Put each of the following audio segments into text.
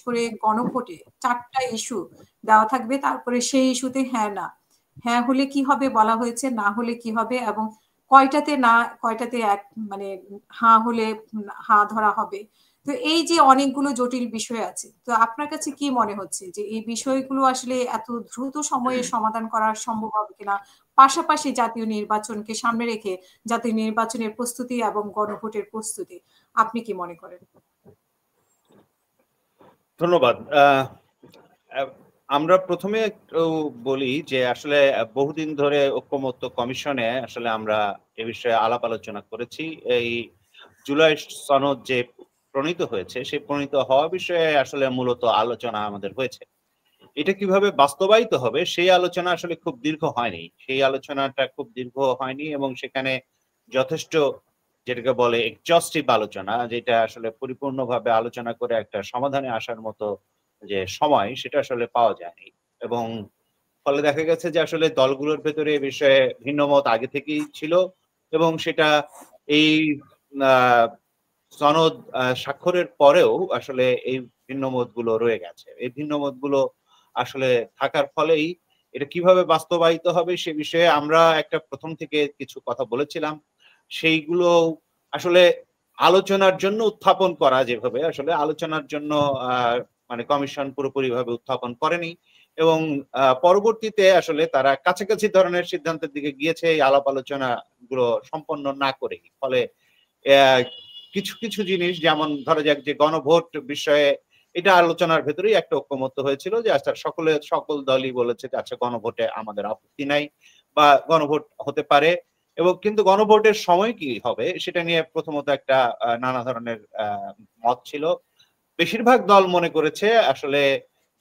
করে গণভোটে 4টা ইস্যু দেওয়া থাকবে, তারপরে সেই ইস্যুতে হ্যাঁ না, হ্যাঁ হলে কি হবে বলা হয়েছে, না হলে কি হবে, এবং কয়টাতে না, কয়টাতে এক মানে হাঁ হলে হাঁ ধরা হবে। তো এই যে অনেকগুলো জটিল বিষয় আছে, তো আপনার কাছে কি মনে হচ্ছে যে এই বিষয়গুলো আসলে এত দ্রুত সময়ে সমাধান করা সম্ভব হবে কিনা, পাশাপাশি জাতীয় নির্বাচনকে সামনে রেখে জাতীয় নির্বাচনের প্রস্তুতি এবং গণভোটের প্রস্তুতি, আপনি কি মনে করেন? ধন্যবাদ। আমরা প্রথমে একটু বলি যে আসলে বহুদিন ধরে ঐক্যমত্য কমিশনে আসলে আমরা এ বিষয়ে আলাপ আলোচনা করেছি। এই জুলাই সনদ যে প্রণীত হয়েছে, সেই প্রণীত হওয়া বিষয়ে আসলে মূলত আলোচনা আমাদের হয়েছে। এটা কিভাবে বাস্তবায়িত হবে সেই আলোচনা আসলে খুব দীর্ঘ হয়নি। সেই আলোচনাটা খুব দীর্ঘ হয়নি এবং সেখানে যথেষ্ট যেটাকে বলে এক্সহস্টিভ আলোচনা, যেটা আসলে পরিপূর্ণভাবে আলোচনা করে একটা সমাধানে আসার মতো যে সময়, সেটা আসলে পাওয়া যায়নি। এবং ফলে দেখা গেছে যে আসলে দলগুলোর ভেতরে এ বিষয়ে ভিন্নমত আগে থেকেই ছিল এবং সেটা এই আহ সনদ স্বাক্ষরের পরেও আসলে এই ভিন্নমতগুলো রয়ে গেছে। এই ভিন্নমতগুলো আসলে থাকার ফলেই এটা কিভাবে বাস্তবায়িত হবে সে বিষয়ে আমরা একটা প্রথম থেকে কিছু কথা বলেছিলাম। সেইগুলো আসলে আলোচনার জন্য উত্থাপন করা, যেভাবে আসলে আলোচনার জন্য মানে কমিশন পুরোপুরিভাবে উত্থাপন করেনি এবং পরবর্তীতে আসলে তারা কাছাকাছি ধরনের সিদ্ধান্তের দিকে গিয়েছে এই আলাপ আলোচনা গুলো সম্পন্ন না করেই। ফলে কিছু কিছু জিনিস, যেমন ধরা যাক যে গণভোট বিষয়ে, এটা আলোচনার ভেতরেই একটা ঐক্যমত্য হয়েছিল যে আচ্ছা সকল দলই বলেছে যে আচ্ছা গণভোটে আমাদের আপত্তি নাই বা গণভোট হতে পারে, এবং কিন্তু গণভোটের সময় কি হবে সেটা নিয়ে প্রথমত একটা নানা ধরনের মত ছিল। বেশিরভাগ দল মনে করেছে আসলে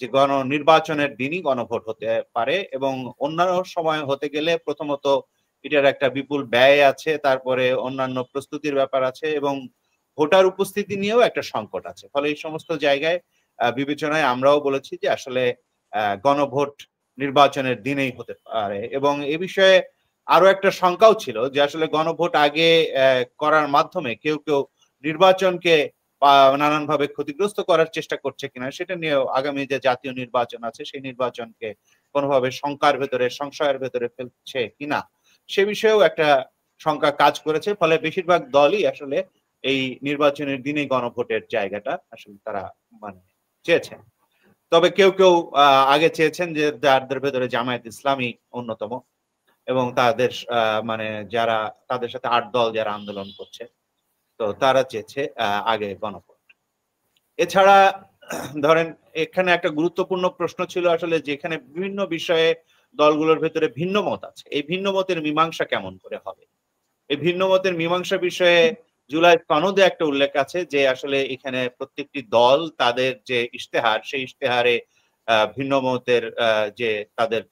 যে নির্বাচনের দিনই গণভোট হতে পারে এবং অন্যান্য সময় হতে গেলে প্রথমত এটার একটা বিপুল ব্যয় আছে, তারপরে অন্যান্য প্রস্তুতির ব্যাপার আছে এবং ভোটার উপস্থিতি নিয়েও একটা সংকট আছে। ফলে এই সমস্ত জায়গায় বিবেচনায় আমরাও বলেছি যে আসলে গণভোট নির্বাচনের দিনেই হতে পারে। এবং এ বিষয়ে আরো একটা শঙ্কাও ছিল যে আসলে গণভোট আগে করার মাধ্যমে কেউ কেউ নির্বাচনকে নানানভাবে ক্ষতিগ্রস্ত করার চেষ্টা করছে কিনা, সেটা নিয়েও আগামী যে জাতীয় নির্বাচন আছে সেই নির্বাচনকে কোনোভাবে শঙ্কার ভেতরে, সংশয়ের ভেতরে ফেলছে কিনা, সে বিষয়েও একটা শঙ্কা কাজ করেছে। ফলে বেশিরভাগ দলই আসলে এই নির্বাচনের দিনে গণভোটের জায়গাটা আসলে তারা মানে চেয়েছেন। তবে কেউ কেউ আগে চেয়েছেন, যে যাদের ভেতরে জামায়াত ইসলামী অন্যতম এবং তাদের মানে যারা তাদের সাথে 8 দল যারা আন্দোলন করছে, তো তারা চেয়েছে আগে গণভোট। এছাড়া ধরেন এখানে একটা গুরুত্বপূর্ণ প্রশ্ন ছিল আসলে, যেখানে বিভিন্ন বিষয়ে দলগুলোর ভেতরে ভিন্ন মত আছে, এই ভিন্ন মতের মীমাংসা কেমন করে হবে। এই ভিন্ন মতের মীমাংসা বিষয়ে জুলাই সনদে একটা উল্লেখ আছে যে আসলে এখানে প্রত্যেকটি দল তাদের যে ইশতেহার, সেই ইশতেহারে ভিন্ন মতের যে তাদের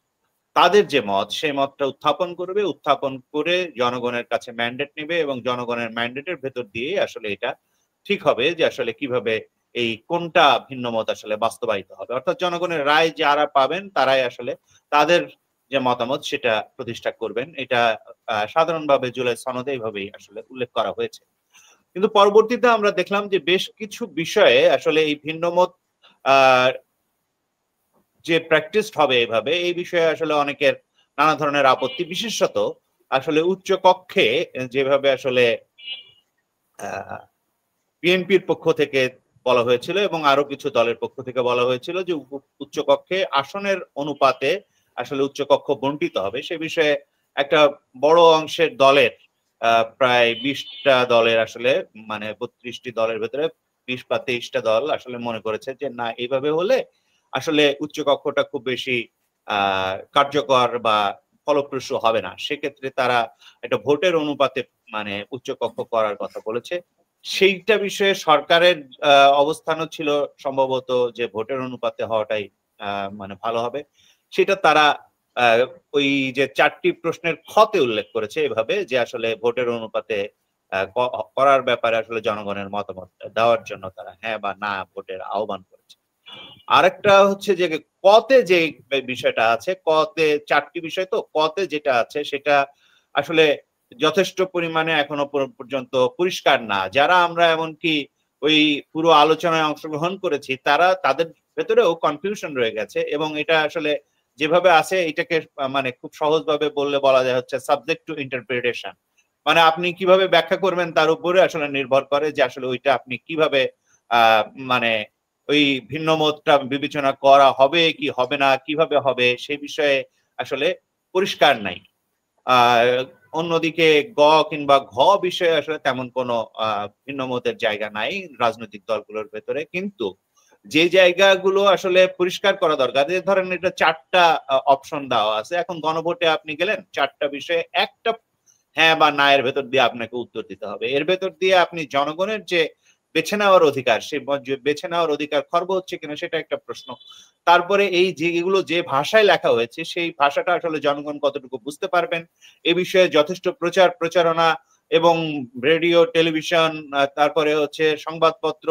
তাদের যে মত, সেই মতটা উত্থাপন করবে, উত্থাপন করে জনগণের কাছে ম্যান্ডেট নেবে এবং জনগণের ম্যান্ডেটের ভেতর দিয়ে আসলে এটা ঠিক হবে যে আসলে কিভাবে এই কোনটা ভিন্ন মত আসলে বাস্তবায়িত হবে। অর্থাৎ জনগণের রায় যারা পাবেন তারাই আসলে তাদের যে মতামত সেটা প্রতিষ্ঠা করবেন। এটা সাধারণভাবে জুলাই সনদে এইভাবেই আসলে উল্লেখ করা হয়েছে। কিন্তু পরবর্তীতে আমরা দেখলাম যে বেশ কিছু বিষয়ে আসলে এই ভিন্নমত আহ যে প্র্যাকটিস হবে এভাবে, এই বিষয়ে আসলে অনেকের নানা ধরনের আপত্তি, বিশেষত আসলে উচ্চ কক্ষে যেভাবে আসলে বিএনপির পক্ষ থেকে বলা হয়েছিল এবং আরো কিছু দলের পক্ষ থেকে বলা হয়েছিল যে উচ্চ কক্ষে আসনের অনুপাতে আসলে উচ্চ কক্ষ বন্টিত হবে। সে বিষয়ে একটা বড় অংশের দলের প্রায় 20টা দলের আসলে মানে 32টি দলের ভেতরে 20 বা 23টা দল আসলে মনে করেছে যে না, এইভাবে হলে আসলে উচ্চ কক্ষটা খুব বেশি কার্যকর বা ফলপ্রসূ হবে না। সেক্ষেত্রে তারা একটা ভোটের অনুপাতে মানে উচ্চ কক্ষ করার কথা বলেছে। সেইটা বিষয়ে সরকারের অবস্থানও ছিল সম্ভবত যে ভোটের অনুপাতে হওয়াটাই মানে ভালো হবে। সেটা তারা ওই যে 4টি প্রশ্নের খতে উল্লেখ করেছে এভাবে যে আসলে ভোটের অনুপাতে করার ব্যাপারে আসলে জনগণের মতামত দেওয়ার জন্য তারা হ্যাঁ বা না ভোটের আহ্বান করেছে। আরেকটা হচ্ছে যে কতে যে বিষয়টা আছে, কতে 4টি বিষয়, তো কতে যেটা আছে সেটা আসলে যথেষ্ট পরিমাণে এখনো পর্যন্ত পরিষ্কার না। যারা আমরা এমনকি ওই পুরো আলোচনায় অংশগ্রহণ করেছি, তাদের ভেতরেও কনফিউশন রয়ে গেছে, এবং এটা আসলে যেভাবে আছে এটাকে মানে খুব সহজভাবে বললে বলা যায় হচ্ছে সাবজেক্ট টু ইন্টারপ্রিটেশন। মানে আপনি কিভাবে ব্যাখ্যা করবেন তার উপরে আসলে নির্ভর করে যে আসলে ওইটা আপনি কিভাবে মানে ওই ভিন্ন মতটা বিবেচনা করা হবে কি হবে না, কিভাবে হবে সেই বিষয়ে আসলে পরিষ্কার নাই। অন্যদিকে গ কিংবা ঘ বিষয়ে আসলে তেমন কোনো ভিন্ন মতের জায়গা নাই রাজনৈতিক দলগুলোর ভেতরে, কিন্তু যে জায়গাগুলো আসলে পরিষ্কার করা দরকার, যে ধরেন এটা 4টা অপশন দেওয়া আছে, এখন গণভোটে আপনি গেলেন 4টা বিষয়ে একটা হ্যাঁ বা না এর ভেতর দিয়ে আপনাকে উত্তর দিতে হবে। এর ভেতর দিয়ে আপনি জনগণের যে বেছে নেওয়ার অধিকার, সেই বেছে নেওয়ার অধিকার খর্ব হচ্ছে কিনা সেটা একটা প্রশ্ন। তারপরে এই যেগুলো যে ভাষায় লেখা হয়েছে সেই ভাষাটা আসলে জনগণ কতটুকু বুঝতে পারবেন, এ বিষয়ে যথেষ্ট প্রচারণা এবং রেডিও, টেলিভিশন, তারপরে হচ্ছে সংবাদপত্র,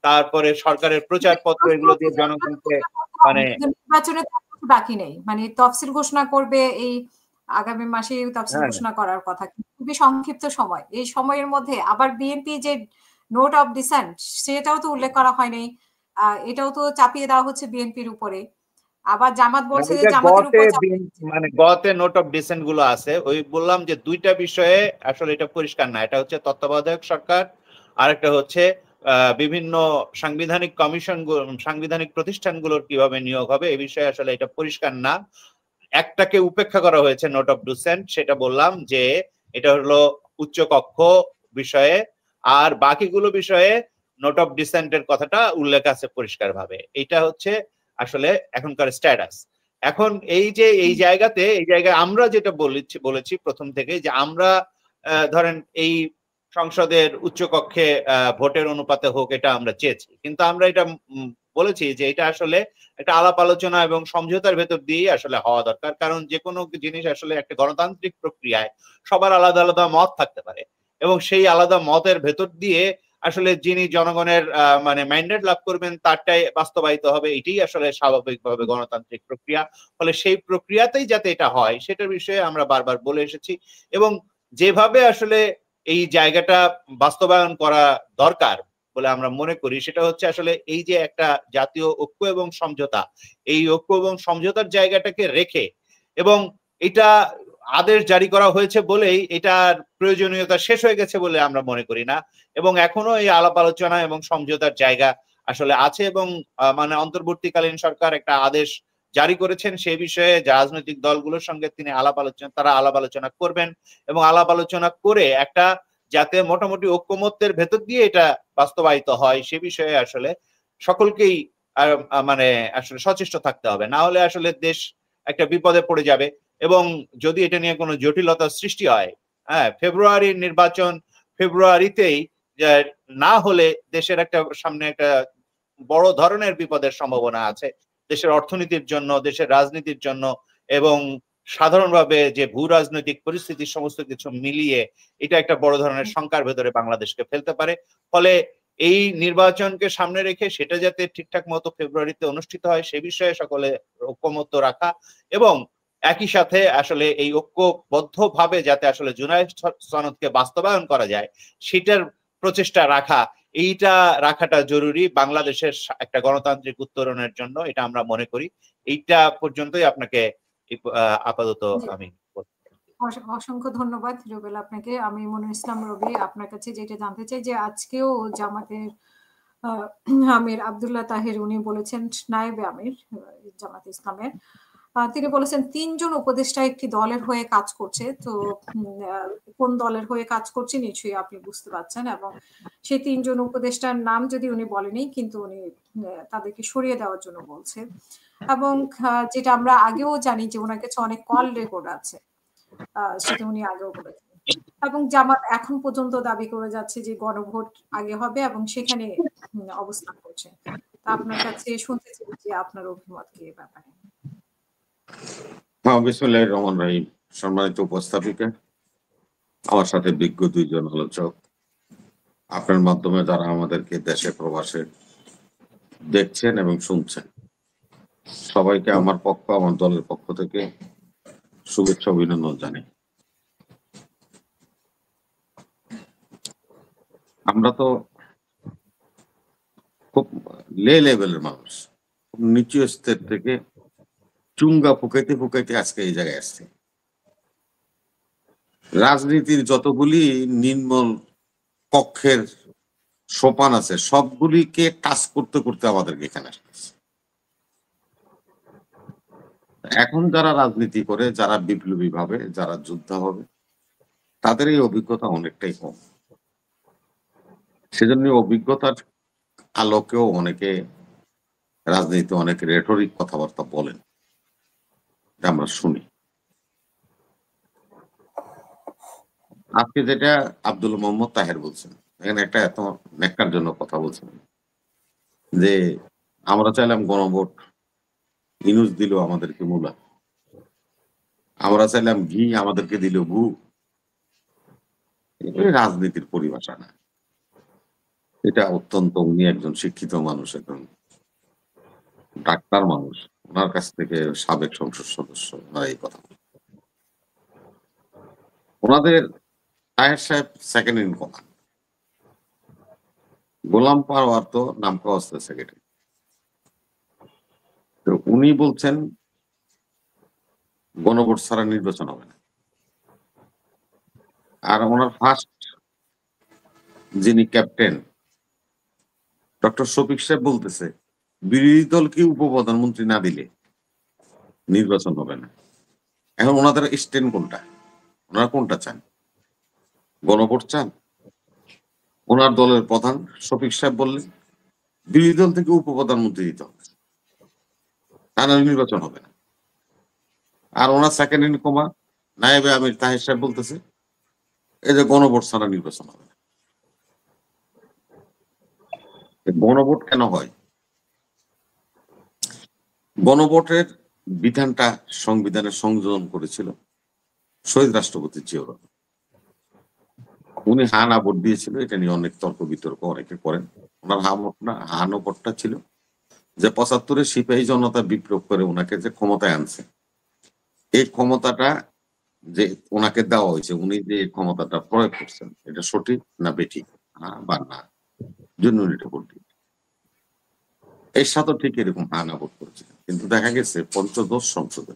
তারপরে সরকারের প্রচারপত্র, এগুলো দিয়ে জনগণকে মানে নির্বাচনে বাকি নেই, মানে তফসিল ঘোষণা করবে এই আগামী মাসে, তফসিল ঘোষণা করার কথা, খুবই সংক্ষিপ্ত সময়। এই সময়ের মধ্যে আবার বিএনপি যে নোট অফ ডিসেন্ট সেটাও তো উল্লেখ করা হয়নি, এটাও তো চাপিয়ে দেওয়া হচ্ছে বিএনপির উপরে। আবার জামাত বলছে যে জামাতের উপর মানে গতে নোট অফ ডিসেন্ট গুলো আছে, ওই বললাম যে 2টা বিষয়ে আসলে এটা পরিষ্কার না। এটা হচ্ছে তত্ত্বাবধায়ক সরকার, আর একটা হচ্ছে বিভিন্ন সাংবিধানিক কমিশন, সাংবিধানিক প্রতিষ্ঠানগুলোর কিভাবে নিয়োগ হবে এই বিষয়ে আসলে এটা পরিষ্কার না। একটাকে উপেক্ষা করা হয়েছে নোট অফ ডিসেন্ট, সেটা বললাম যে এটা হলো উচ্চকক্ষ বিষয়ে, আর বাকিগুলো বিষয়ে নোট অফ ডিসেন্টের কথাটা উল্লেখ আছে পরিষ্কার ভাবে। এটা হচ্ছে আসলে এখনকার স্ট্যাটাস। এখন এই যে এই জায়গায় আমরা যেটা বলেছি প্রথম থেকে, যে আমরা ধরেন এই সংসদের উচ্চকক্ষে ভোটের অনুপাতে হোক এটা আমরা চেয়েছি, কিন্তু আমরা এটা বলেছি যে এটা আসলে একটা আলাপ আলোচনা এবং সমঝোতার ভেতর দিয়েই আসলে হওয়া দরকার। কারণ যে কোনো জিনিস আসলে একটা গণতান্ত্রিক প্রক্রিয়ায় সবার আলাদা আলাদা মত থাকতে পারে, এবং সেই আলাদা মতের ভেতর দিয়ে আসলে যিনি জনগণের মানে ম্যান্ডেট লাভ করবেন তারটাই বাস্তবায়িত হবে, এটাই আসলে স্বাভাবিকভাবে গণতান্ত্রিক প্রক্রিয়া। ফলে সেই প্রক্রিয়াতেই যাতে এটা হয় সেটার বিষয়ে আমরা বারবার বলে এসেছি, এবং যেভাবে আসলে এই জায়গাটা বাস্তবায়ন করা দরকার বলে আমরা মনে করি সেটা হচ্ছে আসলে এই যে একটা জাতীয় ঐক্য এবং সমঝোতা, এই ঐক্য এবং সমঝোতার জায়গাটাকে রেখে, এবং এটা আদেশ জারি করা হয়েছে বলেই এটার প্রয়োজনীয়তা শেষ হয়ে গেছে বলে আমরা মনে করি না, এবং এখনো এই আলাপ আলোচনা এবং সমঝোতার জায়গা আসলে আছে, এবং মানে অন্তর্বর্তীকালীন সরকার একটা আদেশ জারি করেছেন সেই বিষয়ে রাজনৈতিক দলগুলোর সঙ্গে তারা আলাপ আলোচনা করবেন, এবং আলাপ আলোচনা করে একটা যাতে মোটামুটি ঐক্যমত্যের ভেতর দিয়ে এটা বাস্তবায়িত হয় সে বিষয়ে আসলে সকলকেই মানে আসলে সচেষ্ট থাকতে হবে, না হলে আসলে দেশ একটা বিপদে পড়ে যাবে। এবং যদি এটা নিয়ে কোনো জটিলতার সৃষ্টি হয়, হ্যাঁ, ফেব্রুয়ারির নির্বাচন ফেব্রুয়ারিতেই না হলে দেশের একটা সামনে একটা বড় ধরনের বিপদের সম্ভাবনা আছে, দেশের অর্থনীতির জন্য, দেশের রাজনীতির জন্য, এবং সাধারণভাবে যে ভূ রাজনৈতিক পরিস্থিতি সমস্ত কিছু মিলিয়ে এটা একটা বড় ধরনের শঙ্কার ভেতরে বাংলাদেশকে ফেলতে পারে। ফলে এই নির্বাচনকে সামনে রেখে সেটা যাতে ঠিকঠাক মতো ফেব্রুয়ারিতে অনুষ্ঠিত হয় সে বিষয়ে সকলে ঐকমত্য রাখা, এবং একই সাথে আসলে এই ঐক্যবদ্ধভাবে যাতে আসলে জুলাই সনদকে বাস্তবায়ন করা যায় সেটার প্রচেষ্টা রাখাটা জরুরি বাংলাদেশের একটা গণতান্ত্রিক উত্তরণের জন্য, এটা আমরা মনে করি। এইটা পর্যন্তই আপনাকে আপাতত আমি অসংখ্য ধন্যবাদ রুবেল আপনাকে। আমি মনির ইসলাম রবি, আপনার কাছে যেটা জানতে চাই যে আজকেও জামাতের আমির আব্দুল্লাহ তাহের উনি বলেছেন, নায়েবে আমির জামাত ইসলামের, তিনি বলেছেন 3 জন উপদেষ্টা একটি দলের হয়ে কাজ করছে। তো কোন দলের হয়ে কাজ করছে নিশ্চয়ই আপনি বুঝতে পারছেন, এবং সেই 3 জন উপদেষ্টার নাম যদি উনি বলেনি, কিন্তু উনি তাদেরকে সরিয়ে দেওয়ার জন্য বলছে। এবং যেটা আমরা আগেও জানি যে ওনার কাছে অনেক কল রেকর্ড আছে, সেটা উনি আগেও বলেছেন। এবং জামাত এখন পর্যন্ত দাবি করে যাচ্ছে যে গণভোট আগে হবে এবং সেখানে অবস্থান করছে। আপনার কাছে শুনতে চাই যে আপনার অভিমত কি এই ব্যাপারে। বিসমিল্লাহির রহমানির রহিম। সম্মানিত উপস্থাপিকা, আমার সাথে বিজ্ঞ 2 জন আলোচক, আপনার মাধ্যমে যারা আমাদেরকে দেশে প্রবাসে দেখছেন এবং শুনছেন, সবাইকে আমার আমার দলের পক্ষ থেকে শুভেচ্ছা অভিনন্দন জানাই। আমরা তো খুব লে লেভেলের মানুষ, খুব নিচু স্তর থেকে চুঙ্গা ফুকাইতে ফুকাইতে আজকে এই জায়গায় আসছে। রাজনীতির যতগুলি নির্মল কক্ষের সোপান আছে সবগুলিকে টাচ করতে করতে আমাদেরকে এখানে আসছে। এখন যারা রাজনীতি করে, যারা বিপ্লবী ভাবে, যারা যোদ্ধা হবে, তাদের এই অভিজ্ঞতা অনেকটাই কম। সেজন্য অভিজ্ঞতার আলোকেও অনেকে রাজনীতি অনেক রেটরিক কথাবার্তা বলেন, এটা আমরা শুনি। আজকে যেটা আব্দুল মোহাম্মদ তাহের বলছেন, এখানে একটা এত নেককার জন্য কথা বলছেন যে আমরা চাইলাম গণভোট, ইনুস দিল আমাদেরকে মূলা, আমরা চাইলাম ঘি, আমাদেরকে দিল গু। রাজনীতির পরিভাষা না, এটা অত্যন্ত, উনি একজন শিক্ষিত মানুষ, একজন ডাক্তার মানুষ, ওনার কাছ থেকে সাবেক সংসদ সদস্য ওনারা এই কথা বলেন। ওনাদের তাহের সাহেব সেকেন্ড ইন কমান্ড, গোলাম পারওয়ার তো নামকা অবস্থা সেক্রেটারি। তো উনি বলছেন গণভোট ছাড়া নির্বাচন হবে না। আর ওনার ফার্স্ট যিনি ক্যাপ্টেন ডক্টর শফিক সাহেব বলতেছে বিরোধী দলকে উপপ্রধানমন্ত্রী না দিলে নির্বাচন হবে না। এখন ওনাদের স্ট্যান্ড কোনটা? ওনারা কোনটা চান? গণভোট চান? ওনার দলের প্রধান শফিক সাহেব বললেন বিরোধী দল থেকে উপপ্রধানমন্ত্রী দিতে হবে, তা নাহলে নির্বাচন হবে না। আর ওনার সেকেন্ড ইন কমান্ড নায়েবে আমির তাহের সাহেব বলতেছে এই যে গণভোট ছাড়া নির্বাচন হবে না। গণভোট কেন হয়? গণভোটের বিধানটা সংবিধানে সংযোজন করেছিল শহীদ রাষ্ট্রপতি জিয়াউর রহমান। উনি হা না ভোট দিয়েছিল, এটা নিয়ে অনেক তর্ক বিতর্ক অনেকে করেন। ওনার হা না ভোটটা ছিল যে ৭৫-এ সিপাহী জনতা বিপ্লব করে ওনাকে যে ক্ষমতায় আনছে, এই ক্ষমতাটা যে ওনাকে দেওয়া হয়েছে, উনি যে ক্ষমতাটা প্রয়োগ করছেন এটা সঠিক না বেঠিক, হ্যাঁ বা না, জন্য এটা ভোট দিয়েছে। এর সাথে ঠিক এরকম হা না ভোট করেছে। কিন্তু দেখা গেছে পঞ্চদশ সংসদে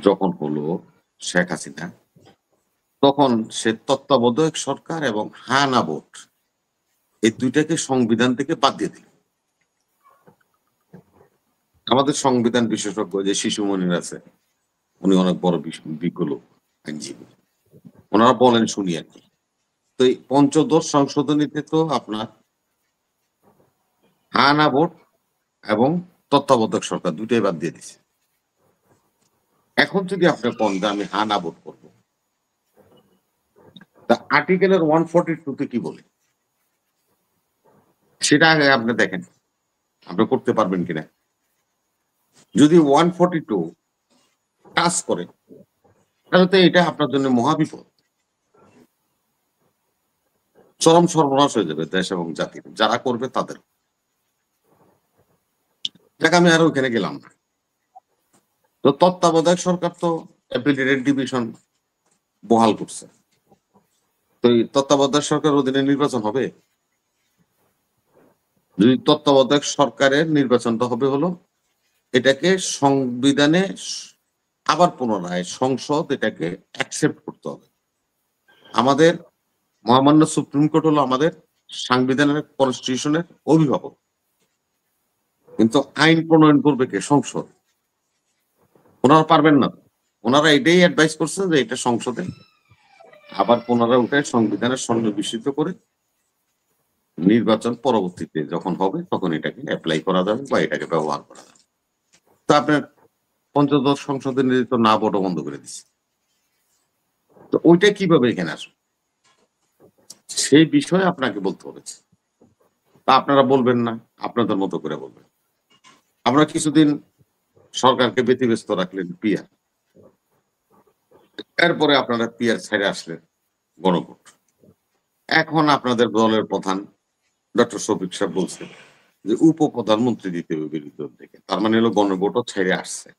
যখন হলো শেখ হাসিনা, তখন সে তত্ত্বাবধায়ক সরকার এবং হা না ভোট এই দুইটাকে সংবিধান থেকে বাদ দিয়ে দিল। আমাদের সংবিধান বিশেষজ্ঞ যে শিশু মনির আছে, উনি অনেক বড় বিজ্ঞ লোক, আইনজীবী, ওনারা বলেন শুনি আর কি। তো এই পঞ্চদশ সংশোধনীতে তো আপনার হা না ভোট এবং তত্ত্বাবধায়ক সরকার দুইটাই বাদ দিয়ে দিচ্ছে। এখন যদি আপনি কোন যে আমি হা না ভোট করবো, তা আর্টিকেলের 142-তে কি বলে সেটা আগে আপনি দেখেন, আপনি করতে পারবেন কিনা। যদি 142 টাচ করে তাহলে তো এটা আপনার জন্য মহাবিপদ, চরম সর্বনাশ হয়ে যাবে দেশ এবং জাতির, যারা করবে তাদের। দেখ আমি আর ওইখানে গেলাম না। তো তত্ত্বাবধায়ক সরকার তো অ্যাপিলেটেড ডিভিশন বহাল করছে, তো এই তত্ত্বাবধায়ক সরকার অধীনে নির্বাচন হবে। যদি তত্ত্বাবধায়ক সরকারের নির্বাচনটা হবে হলো এটাকে সংবিধানে আবার পুনরায় সংসদ এটাকে অ্যাকসেপ্ট করতে হবে। আমাদের মহামান্য সুপ্রিম কোর্ট হলো আমাদের সাংবিধানের কনস্টিটিউশনের অভিভাবক, কিন্তু আইন প্রণয়ন করবে কে? সংসদ। ওনারা পারবেন না, ওনারা এটাই অ্যাডভাইস করছে যে এটা সংসদে আবার পুনরায় উঠে সংবিধানের সন্নিবেশিত করে নির্বাচন পরবর্তীতে যখন হবে তখন এটাকে অ্যাপ্লাই করা যাবে বা এটাকে ব্যবহার করা যাবে। তো আপনার পঞ্চদশ সংসদে নির্বাচিত না ভোটও বন্ধ করে দিচ্ছে, তো ওইটা কিভাবে এখানে আসবে সেই বিষয়ে আপনাকে বলতে হবে। তা আপনারা বলবেন না, আপনাদের মতো করে বলবেন। আমরা কিছুদিন সরকারকে ব্যতিব্যস্ত রাখলেন পিয়ার, এরপরে আপনারা পিয়ার ছেড়ে আসলেন গণভোট। এখন আপনাদের দলের প্রধান ডক্টর শফিক সাহেব বলছে যে উপপ্রধানমন্ত্রী দিতে হবে বিরোধী দল থেকে, তার মানে হলো গণভোটও ছেড়ে আসছে।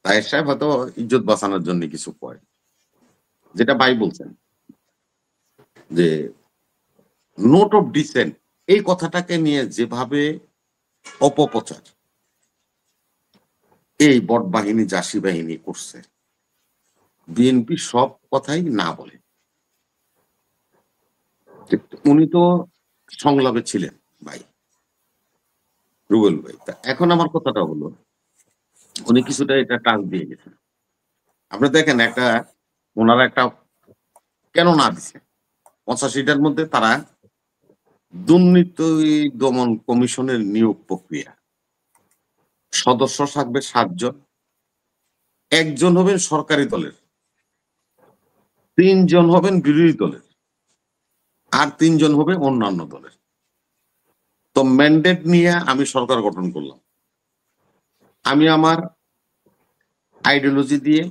তাই সাহেব হয়তো ইজ্জত বাঁচানোর জন্য কিছু কয়, যেটা ভাই বলছেন যে নোট অফ ডিসেন্ট এই কথাটাকে নিয়ে যেভাবে অপপ্রচার এই বট বাহিনী জাসি বাহিনী করছে, বিএনপি সব কথাই না বলে। উনি তো সংলাপে ছিলেন ভাই, রুবেল ভাই। তা এখন আমার কথাটা হলো, উনি কিছুটা এটা টাচ দিয়ে গেছেন। আপনি দেখেন একটা, ওনারা একটা কেন না দিছে, 85টার মধ্যে তারা দুর্নীতি দমন কমিশনের নিয়োগ প্রক্রিয়া, সদস্য থাকবে 7 জন, 1 জন হবেন সরকারি দলের, 3 জন হবেন বিরোধী দলের, আর 3 জন হবে অন্যান্য দলের। তো ম্যান্ডেট নিয়ে আমি সরকার গঠন করলাম, আমি আমার আইডিওলজি দিয়ে,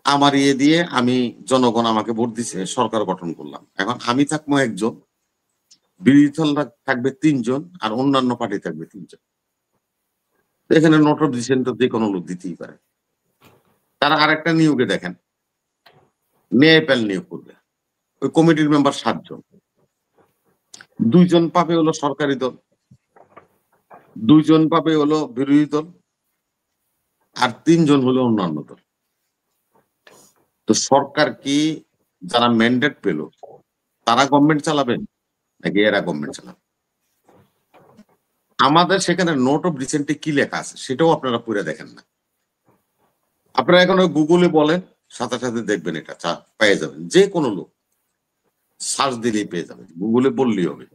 আমার ইয়ে দিয়ে, আমি জনগণ আমাকে ভোট দিছে, সরকার গঠন করলাম। এখন আমি থাকবো 1 জন, বিরোধী দল থাকবে 3 জন, আর অন্যান্য পার্টি থাকবে 3 জন। এখানে নোট অফ ডিসেন্ট যে কোনো লোক দিতেই পারে। তারা আরেকটা নিয়োগে দেখেন, ন্যায়পাল নিয়োগ করবে, ওই কমিটির মেম্বার 7 জন, 2 জন পাবে হলো সরকারি দল, 2 জন পাবে হলো বিরোধী দল, আর 3 জন হলো অন্যান্য দল। তো সরকার কি যারা ম্যান্ডেট পেল তারা গভর্নমেন্ট চালাবেন নাকি এরা গভর্নমেন্ট চালাবে? আমাদের সেখানে নোট অফ ডিসেন্টে কি লেখা আছে সেটাও আপনারা পড়ে দেখেন না। আপনারা এখন গুগলে বলেন, সাথে সাথে দেখবেন, এটা পেয়ে যাবেন, যে কোনো লোক সার্চ দিলেই পেয়ে যাবেন, গুগলে বললেই হবে।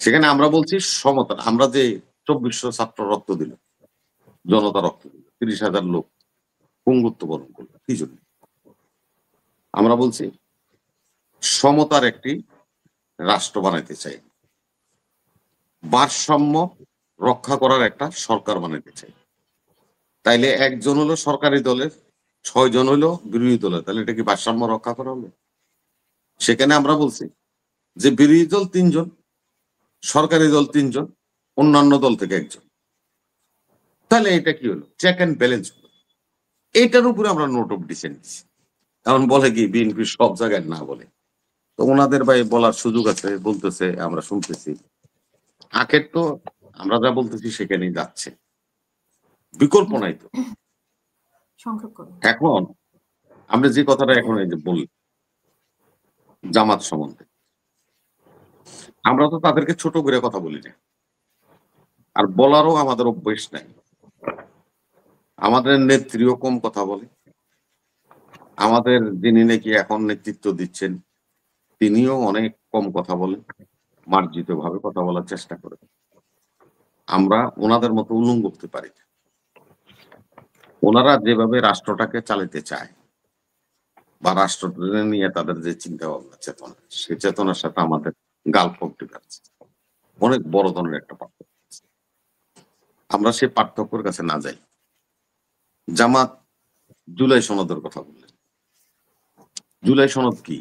সেখানে আমরা বলছি সমতা। আমরা যে 2400 ছাত্র রক্ত দিল, জনতা রক্ত দিল, 30,000 লোক পঙ্গুত্ব বরণ করলো, কি জন্য? আমরা বলছি সমতার একটি রাষ্ট্র বানাইতে চাই, ভারসাম্য রক্ষা করার একটা সরকার বানাইতে চাই। তাইলে 1 জন হলো সরকারি দলের, 6 জন হলো বিরোধী দলের, তাহলে এটা কি ভারসাম্য রক্ষা করা হলো? সেখানে আমরা বলছি যে বিরোধী দল 3 জন, সরকারি দল 3 জন, অন্যান্য দল থেকে 1 জন। তাহলে এটা কি হলো? চেক অ্যান্ড ব্যালেন্স হলো। এটার উপরে আমরা নোট অফ ডিসেন্ট দিচ্ছি। এখন বলে কি বিএনপি সব জায়গায় না বলে, তো ওনাদের ভাই বলার সুযোগ আছে, বলতেছে, আমরা শুনতেছি। আখের তো আমরা যা বলতেছি সেখানেই যাচ্ছে, বিকল্প নাই তো। এখন আমরা যে কথাটা এখন এই যে বলি জামাত সম্বন্ধে, আমরা তো তাদেরকে ছোট করে কথা বলি না, আর বলারও আমাদের অভ্যেস নাই। আমাদের নেত্রীও কম কথা বলে, আমাদের যিনি নাকি এখন নেতৃত্ব দিচ্ছেন তিনিও অনেক কম কথা বলেন, মার্জিত ভাবে কথা বলার চেষ্টা করেন। আমরা ওনাদের মতো উলঙ্গ হতে পারি না। ওনারা যেভাবে রাষ্ট্রটাকে চালাতে চায় বা রাষ্ট্র নিয়ে তাদের যে চিন্তা ভাবনা চেতনা, সেই চেতনার সাথে আমাদের গাল ফোকতে পারছে, অনেক বড় ধরনের একটা পার্থক্য। আমরা সেই পার্থক্যের কাছে না যাই। জামাত জুলাই সনদের কথা বললেন, জুলাই সনদ কি?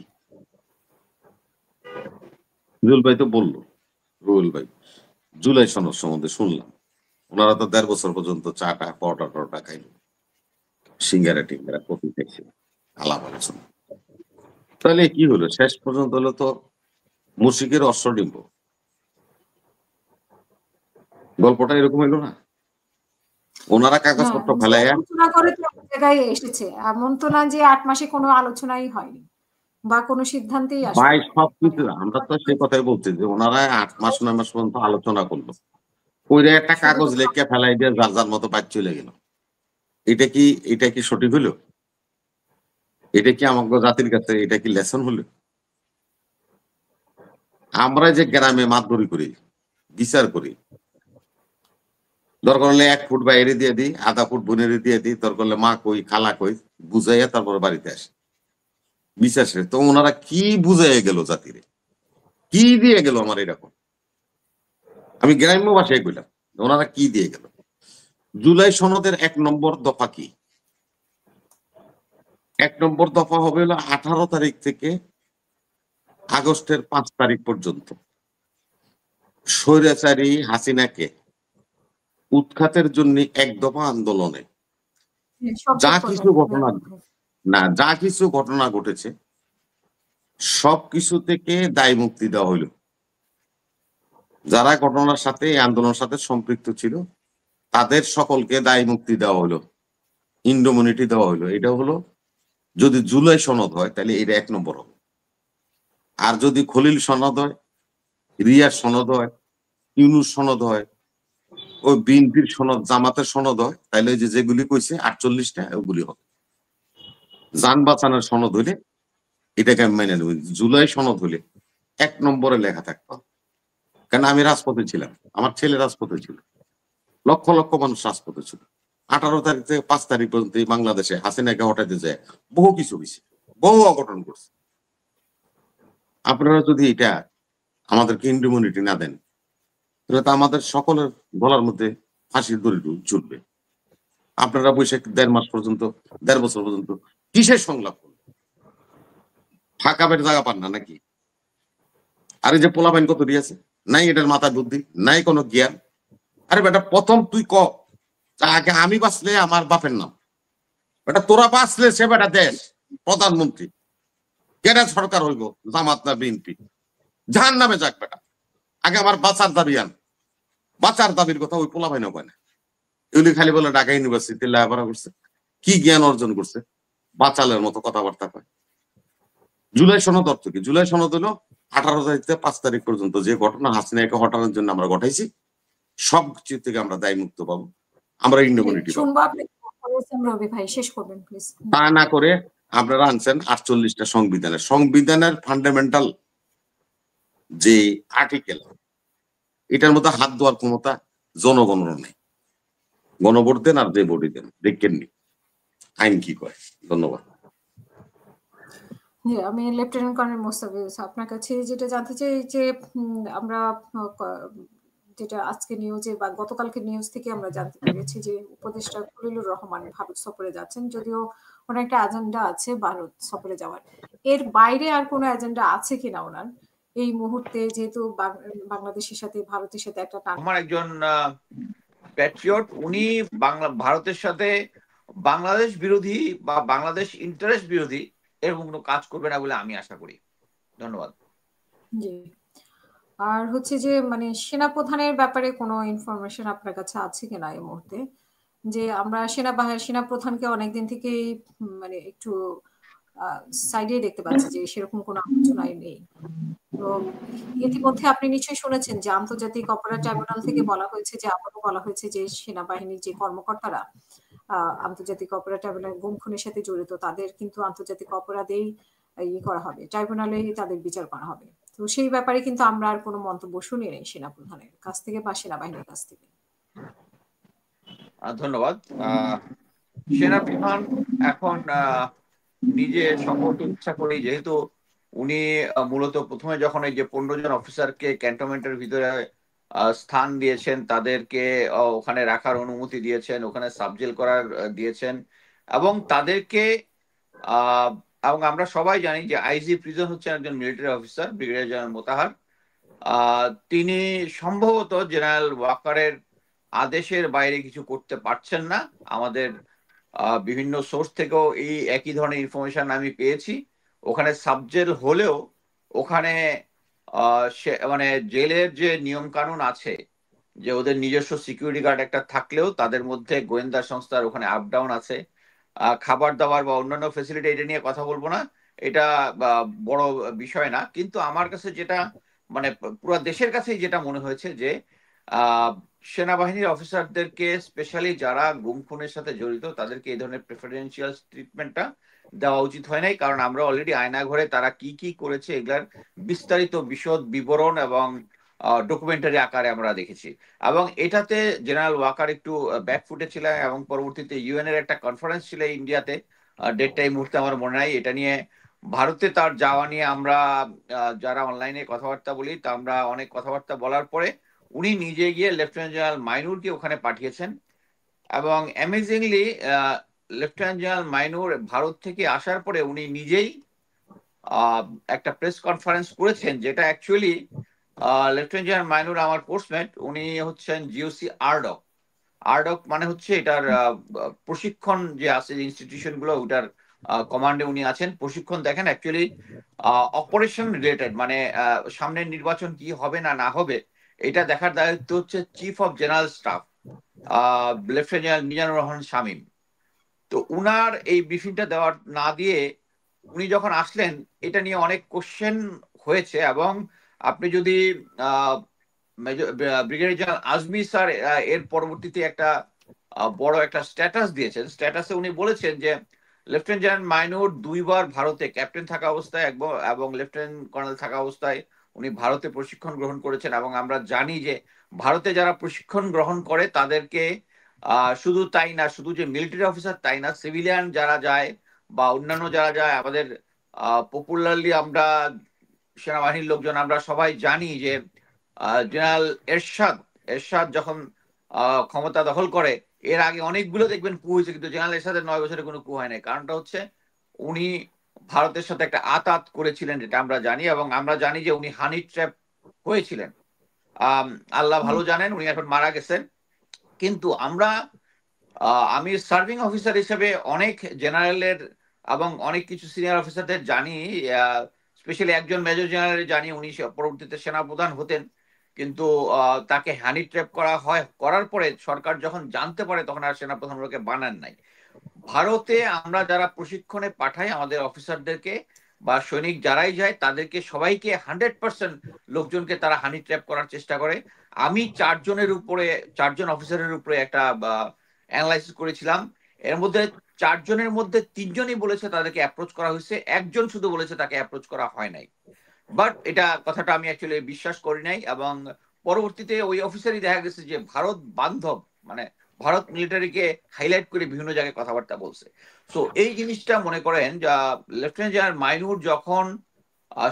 রুল ভাই তো বললো, রুল ভাই জুলাই সনদ সম্বন্ধে শুনলাম, ওনারা তো 1.5 বছর পর্যন্ত চাটা পরোটা খাইল, সিঙ্গারা টিঙ্গারা কফি খাইছে, আলাপ আলোচনা। তাহলে কি হলো? শেষ পর্যন্ত হলো তো মুশিকের অশ্বডিম্ব। গল্পটা এরকম হইলো না? ওনারা কাগজপত্র ফেলাইয়া জায়গায় এসেছে, এমন তো না যে 8 মাসে কোনো আলোচনাই হয়নি বা কোনো সিদ্ধান্তেই আসেনি। ভাই সবকিছু আমরা তো সেই কথাই বলছি যে ওনারা 8 মাস 9 মাস পর্যন্ত আলোচনা করলো, কইরা একটা কাগজ লেখা ফেলাই দিয়ে যার যার মতো বাইর চলে গেল। এটা কি সঠিক হলো? এটা কি আমাদের জাতির কাছে এটা কি লেসন হলো? আমরা যে গ্রামে মাতবরি করি, বিচার করি, দরকার হলে 1 ফুট বাইরে দিয়ে দিই, আধা ফুট বোনের দিয়ে দিই, দরকার হলে মা কই খালা কই বুঝাইয়া তারপরে বাড়িতে আসে বিচার শেষ। তো ওনারা কি বুঝাইয়া গেল জাতিরে, কি দিয়ে গেল আমার এরকম? আমি গ্রাম্য ভাষায় কইলাম ওনারা কি দিয়ে গেল। জুলাই সনদের 1 নম্বর দফা কি? 1 নম্বর দফা হবে হলো 18 তারিখ থেকে আগস্টের 5 তারিখ পর্যন্ত স্বৈরাচারী হাসিনাকে উৎখাতের জন্য 1 দফা আন্দোলনে যা কিছু ঘটনা ঘটেছে সবকিছু থেকে দায় মুক্তি দেওয়া হইল। যারা ঘটনার সাথে এই আন্দোলনের সাথে সম্পৃক্ত ছিল তাদের সকলকে দায় মুক্তি দেওয়া হলো, ইন্ডোমিনিটি দেওয়া হলো। এটা হলো যদি জুলাই সনদ হয় তাহলে এটা 1 নম্বর হবে। আর যদি খলিল সনদ হয়, রিয়ার সনদ হয়, ইউনুস সনদ হয়, ওই বিএনপির সনদ, জামাতের সনদ হয়, তাহলে ওই যে যেগুলি কইছে 48টা ওগুলি হবে। যান বাঁচানোর সনদ হইলে এটাকে আমি মেনে নেব। জুলাই সনদ হলে 1 নম্বরে লেখা থাকতো। কারণ আমি রাজপথে ছিলাম, আমার ছেলে রাজপথে ছিল, লক্ষ লক্ষ মানুষ রাজপথে ছিল। 18 তারিখ থেকে 5 তারিখ পর্যন্ত এই বাংলাদেশে হাসিনাকে হটাইতে যায় বহু কিছু হয়েছে, বহু অঘটন করছে। আপনারা যদি এটা আমাদেরকে ইন্ডিমিউনিটি না দেন তাহলে তো আমাদের সকলের গলার মধ্যে ফাঁসির দড়ি ঝুলবে। আপনারা বসে 1.5 মাস পর্যন্ত, 1.5 বছর পর্যন্ত কিসের সংলাপ করবেন? ফাঁকা পেটে জায়গা পান না নাকি? আর এই যে পোলাপাইন কত দিয়েছে, নাই এটার মাথায় বুদ্ধি, নাই কোনো জ্ঞান। আরে বেটা প্রথম তুই ক আগে আমি বাঁচলে আমার বাপের নাম, বেটা তোরা বাঁচলে সে বেটা দেশ প্রধানমন্ত্রী, কেডা সরকার হইব, জামাত না বিএনপি, জাহান নামে যাক বেটা। আগে আমার বাঁচার দাবি আন, বাঁচার দাবির কথা ওই পোলাপাইনও কয় না। এগুলি খালি বলে ঢাকা ইউনিভার্সিটি লেখাপড়া করছে, কি জ্ঞান অর্জন করছে, বাচালের মতো কথাবার্তা কয়। জুলাই সনদ অর্থ কি? জুলাই সনদ হলো 18 তারিখ থেকে 5 তারিখ পর্যন্ত যে ঘটনা হাসিনাকে হটানোর জন্য আমরা ঘটাইছি সব কিছু থেকে আমরা দায় মুক্ত পাবো, আমরা ইন্ডিমিউনিটি পাবো। শুনবো আপনি রবি ভাই, শেষ করবেন প্লিজ। তা না করে আপনারা আনছেন 48টা সংবিধানের ফান্ডামেন্টাল যে আর্টিকেল, এটার মধ্যে হাত দেওয়ার ক্ষমতা জনগণের নেই। গণভোট দেন আর যে ভোটই দেন, দেখেননি আইন কি কয়। ধন্যবাদ। আমি লেফটেন্যান্ট কর্নেল মোস্তাফিজ, আপনার কাছে যেটা জানতে চাই যে আমরা যেটা আজকে নিউজে বা গতকালকে নিউজ থেকে আমরা জানতে পেরেছি যে উপদেষ্টা খলিলুর রহমান ভারত সফরে যাচ্ছেন, যদিও ওনার একটা এজেন্ডা আছে ভারত সফরে যাওয়ার। এর বাইরে আর কোনো এজেন্ডা আছে কিনা ওনার এই মুহূর্তে, যেহেতু বাংলাদেশের সাথে ভারতের সাথে একটা আমার একজন প্যাট্রিয়ট, উনি ভারতের সাথে বাংলাদেশ বিরোধী বা বাংলাদেশ ইন্টারেস্ট বিরোধী এরকম কোনো কাজ করবে না বলে আমি আশা করি। ধন্যবাদ। জি, আর হচ্ছে যে মানে সেনাপ্রধানের ব্যাপারে কোনো ইনফরমেশন আপনার কাছে আছে কিনা এই মুহূর্তে? যে আমরা সেনাপ্রধানকে অনেকদিন থেকেই মানে একটু সাইডে দেখতে পাচ্ছি যে সেরকম কোনো আলোচনাই নেই। তো ইতিমধ্যে আপনি নিশ্চয়ই শুনেছেন যে আন্তর্জাতিক অপরাধ ট্রাইব্যুনাল থেকে বলা হয়েছে যে আবারও বলা হয়েছে যে সেনাবাহিনীর যে কর্মকর্তারা আন্তর্জাতিক অপরাধ ট্রাইব্যুনাল গুম খুনের সাথে জড়িত তাদের কিন্তু আন্তর্জাতিক অপরাধেই ইয়ে করা হবে, ট্রাইব্যুনালে তাদের বিচার করা হবে। তো সেই ব্যাপারে কিন্তু আমরা আর কোনো মন্তব্য শুনি নাই সেনাপ্রধানের কাছ থেকে বা সেনাবাহিনীর কাছ থেকে। ধন্যবাদ। সেনাপ্রধান এখন নিজে সম্পর্কে ইচ্ছা করি, যেহেতু উনি মূলত প্রথমে যখন এই যে 15 জন অফিসারকে ক্যান্টনমেন্টের ভিতরে স্থান দিয়েছেন, তাদেরকে ওখানে রাখার অনুমতি দিয়েছেন, ওখানে সাবজেল করার দিয়েছেন, এবং তাদেরকে এবং আমরা সবাই জানি যে আইজি প্রিজন হচ্ছেন একজন military officer, brigadier general Motahar. তিনি সম্ভবত জেনারেল ওয়াকারের আদেশের বাইরে কিছু করতে পারছেন না। আমাদের বিভিন্ন সোর্স থেকেও এই একই ধরনের ইনফরমেশন আমি পেয়েছি। ওখানে সাবজেল হলেও ওখানে মানে জেলের যে নিয়ম কানুন আছে, যে ওদের নিজস্ব সিকিউরিটি গার্ড একটা থাকলেও তাদের মধ্যে গোয়েন্দা সংস্থার ওখানে আপ ডাউন আছে, খাবার দাবার বা অন্যান্য ফেসিলিটি, এটা নিয়ে কথা বলবো না, এটা বড় বিষয় না। কিন্তু আমার কাছে যেটা মানে পুরো দেশের কাছেই যেটা মনে হয়েছে যে সেনাবাহিনীর অফিসারদেরকে স্পেশালি যারা গুম খুনের সাথে জড়িত তাদেরকে এই ধরনের প্রেফারেন্সিয়াল ট্রিটমেন্টটা দেওয়া উচিত হয় নাই। কারণ আমরা অলরেডি আয়না ঘরে তারা কি কি করেছে এগুলার বিস্তারিত বিশদ বিবরণ এবং ডকুমেন্টারি আকারে আমরা দেখেছি। এবং এটাতে জেনারেল ওয়াকার একটু ব্যাকফুটে ছিলেন, এবং পরবর্তীতে ইউএন এর একটা কনফারেন্স ছিল ইন্ডিয়াতে, ডেটটা এই মুহূর্তে আমার মনে নাই। এটা নিয়ে ভারতে তার যাওয়া নিয়ে আমরা যারা অনলাইনে কথাবার্তা বলি তা আমরা অনেক কথাবার্তা বলার পরে উনি নিজে গিয়ে লেফটেন্যান্ট জেনারেল মাইনুরকে ওখানে পাঠিয়েছেন। এবং amazingly lieutenant general Mainur Bharat থেকে আসার পরে উনি নিজেই একটা প্রেস কনফারেন্স করেছেন, যেটা অ্যাকচুয়ালি লেফটেন্যান্ট জেনারেল মাইনুর আমার পোস্টমেট, উনি হচ্ছেন জিওসি আরডক। আরডক মানে হচ্ছে এটার প্রশিক্ষণ যে আছে ইনস্টিটিউশন গুলো, ওটার কমান্ডে উনি আছেন, প্রশিক্ষণ দেখেন। অ্যাকচুয়ালি অপারেশন রিলেটেড, মানে সামনের নির্বাচন কি হবে না না হবে এটা দেখার দায়িত্ব হচ্ছে chief of general staff lieutenant general Mizanur Rahman Shamim. তো উনার এই ব্রিফিংটা দেওয়ার না দিয়ে উনি যখন আসলেন এটা নিয়ে অনেক কোশ্চেন হয়েছে, এবং আপনি যদি ব্রিগেডিয়ার জেনারেল আজমি স্যার এর পরবর্তীতে একটা বড় একটা স্ট্যাটাস দিয়েছেন। স্ট্যাটাসে উনি বলেছেন যে লেফটেন্যান্ট জেনারেল মাইনুর 2 বার ভারতে ক্যাপ্টেন থাকা অবস্থায় এবং লেফটেন্যান্ট কর্নেল থাকা অবস্থায় উনি ভারতে প্রশিক্ষণ গ্রহণ করেছেন, এবং আমরা জানি যে ভারতে যারা প্রশিক্ষণ গ্রহণ করে তাদেরকে শুধু তাই না, শুধু যে মিলিটারি অফিসার তাই না, সিভিলিয়ান যারা যায় বা অন্যান্য যারা যায়, আমাদের পপুলারলি আমরা সেনাবাহিনীর লোকজন আমরা সবাই জানি যে জেনারেল এরশাদ যখন ক্ষমতা দখল করে এর আগে অনেকগুলো দেখবেন কু হয়েছে, কিন্তু জেনারেল এরশাদের 9 বছরে কোনো কু হয় নাই। কারণটা হচ্ছে উনি ভারতের সাথে একটা আতাত করেছিলেন, যেটা আমরা জানি, এবং আমরা জানি যে উনি হানি ট্র্যাপ হয়েছিলেন। আল্লাহ ভালো জানেন, উনি এখন মারা গেছেন। কিন্তু আমি সার্ভিং অফিসার হিসেবে অনেক জেনারেলের এবং অনেক কিছু সিনিয়র অফিসারদের জানি, স্পেশালি একজন মেজর জেনারেল জানি, উনি পরবর্তীতে সেনাপ্রধান হতেন, কিন্তু তাকে হানি ট্র্যাপ করার পরে সরকার যখন জানতে পারে তখন আর সেনাপ্রধান ওকে বানান নাই। ভারতে আমরা যারা প্রশিক্ষণে পাঠাই আমাদের অফিসারদেরকে বা সৈনিক যারাই যায় তাদেরকে সবাইকে 100% লোকজনকে তারা হানি ট্র্যাপ করার চেষ্টা করে। আমি 4জন অফিসারের উপরে একটা অ্যানালাইসিস করেছিলাম, এর মধ্যে 4 জনের মধ্যে 3 জনই বলেছে তাদেরকে অ্যাপ্রোচ করা হয়েছে, একজন শুধু বলেছে তাকে অ্যাপ্রোচ করা হয় নাই। বাট কথাটা আমি অ্যাকচুয়ালি বিশ্বাস করি নাই, এবং পরবর্তীতে ওই অফিসারই দেখা গেছে যে ভারত বান্ধব, মানে ভারত মিলিটারিকে হাইলাইট করে বিভিন্ন জায়গায় কথাবার্তা বলছে। সো এই জিনিসটা মনে করেন লেফটেন্যান্ট জেনারেল মাইনুর যখন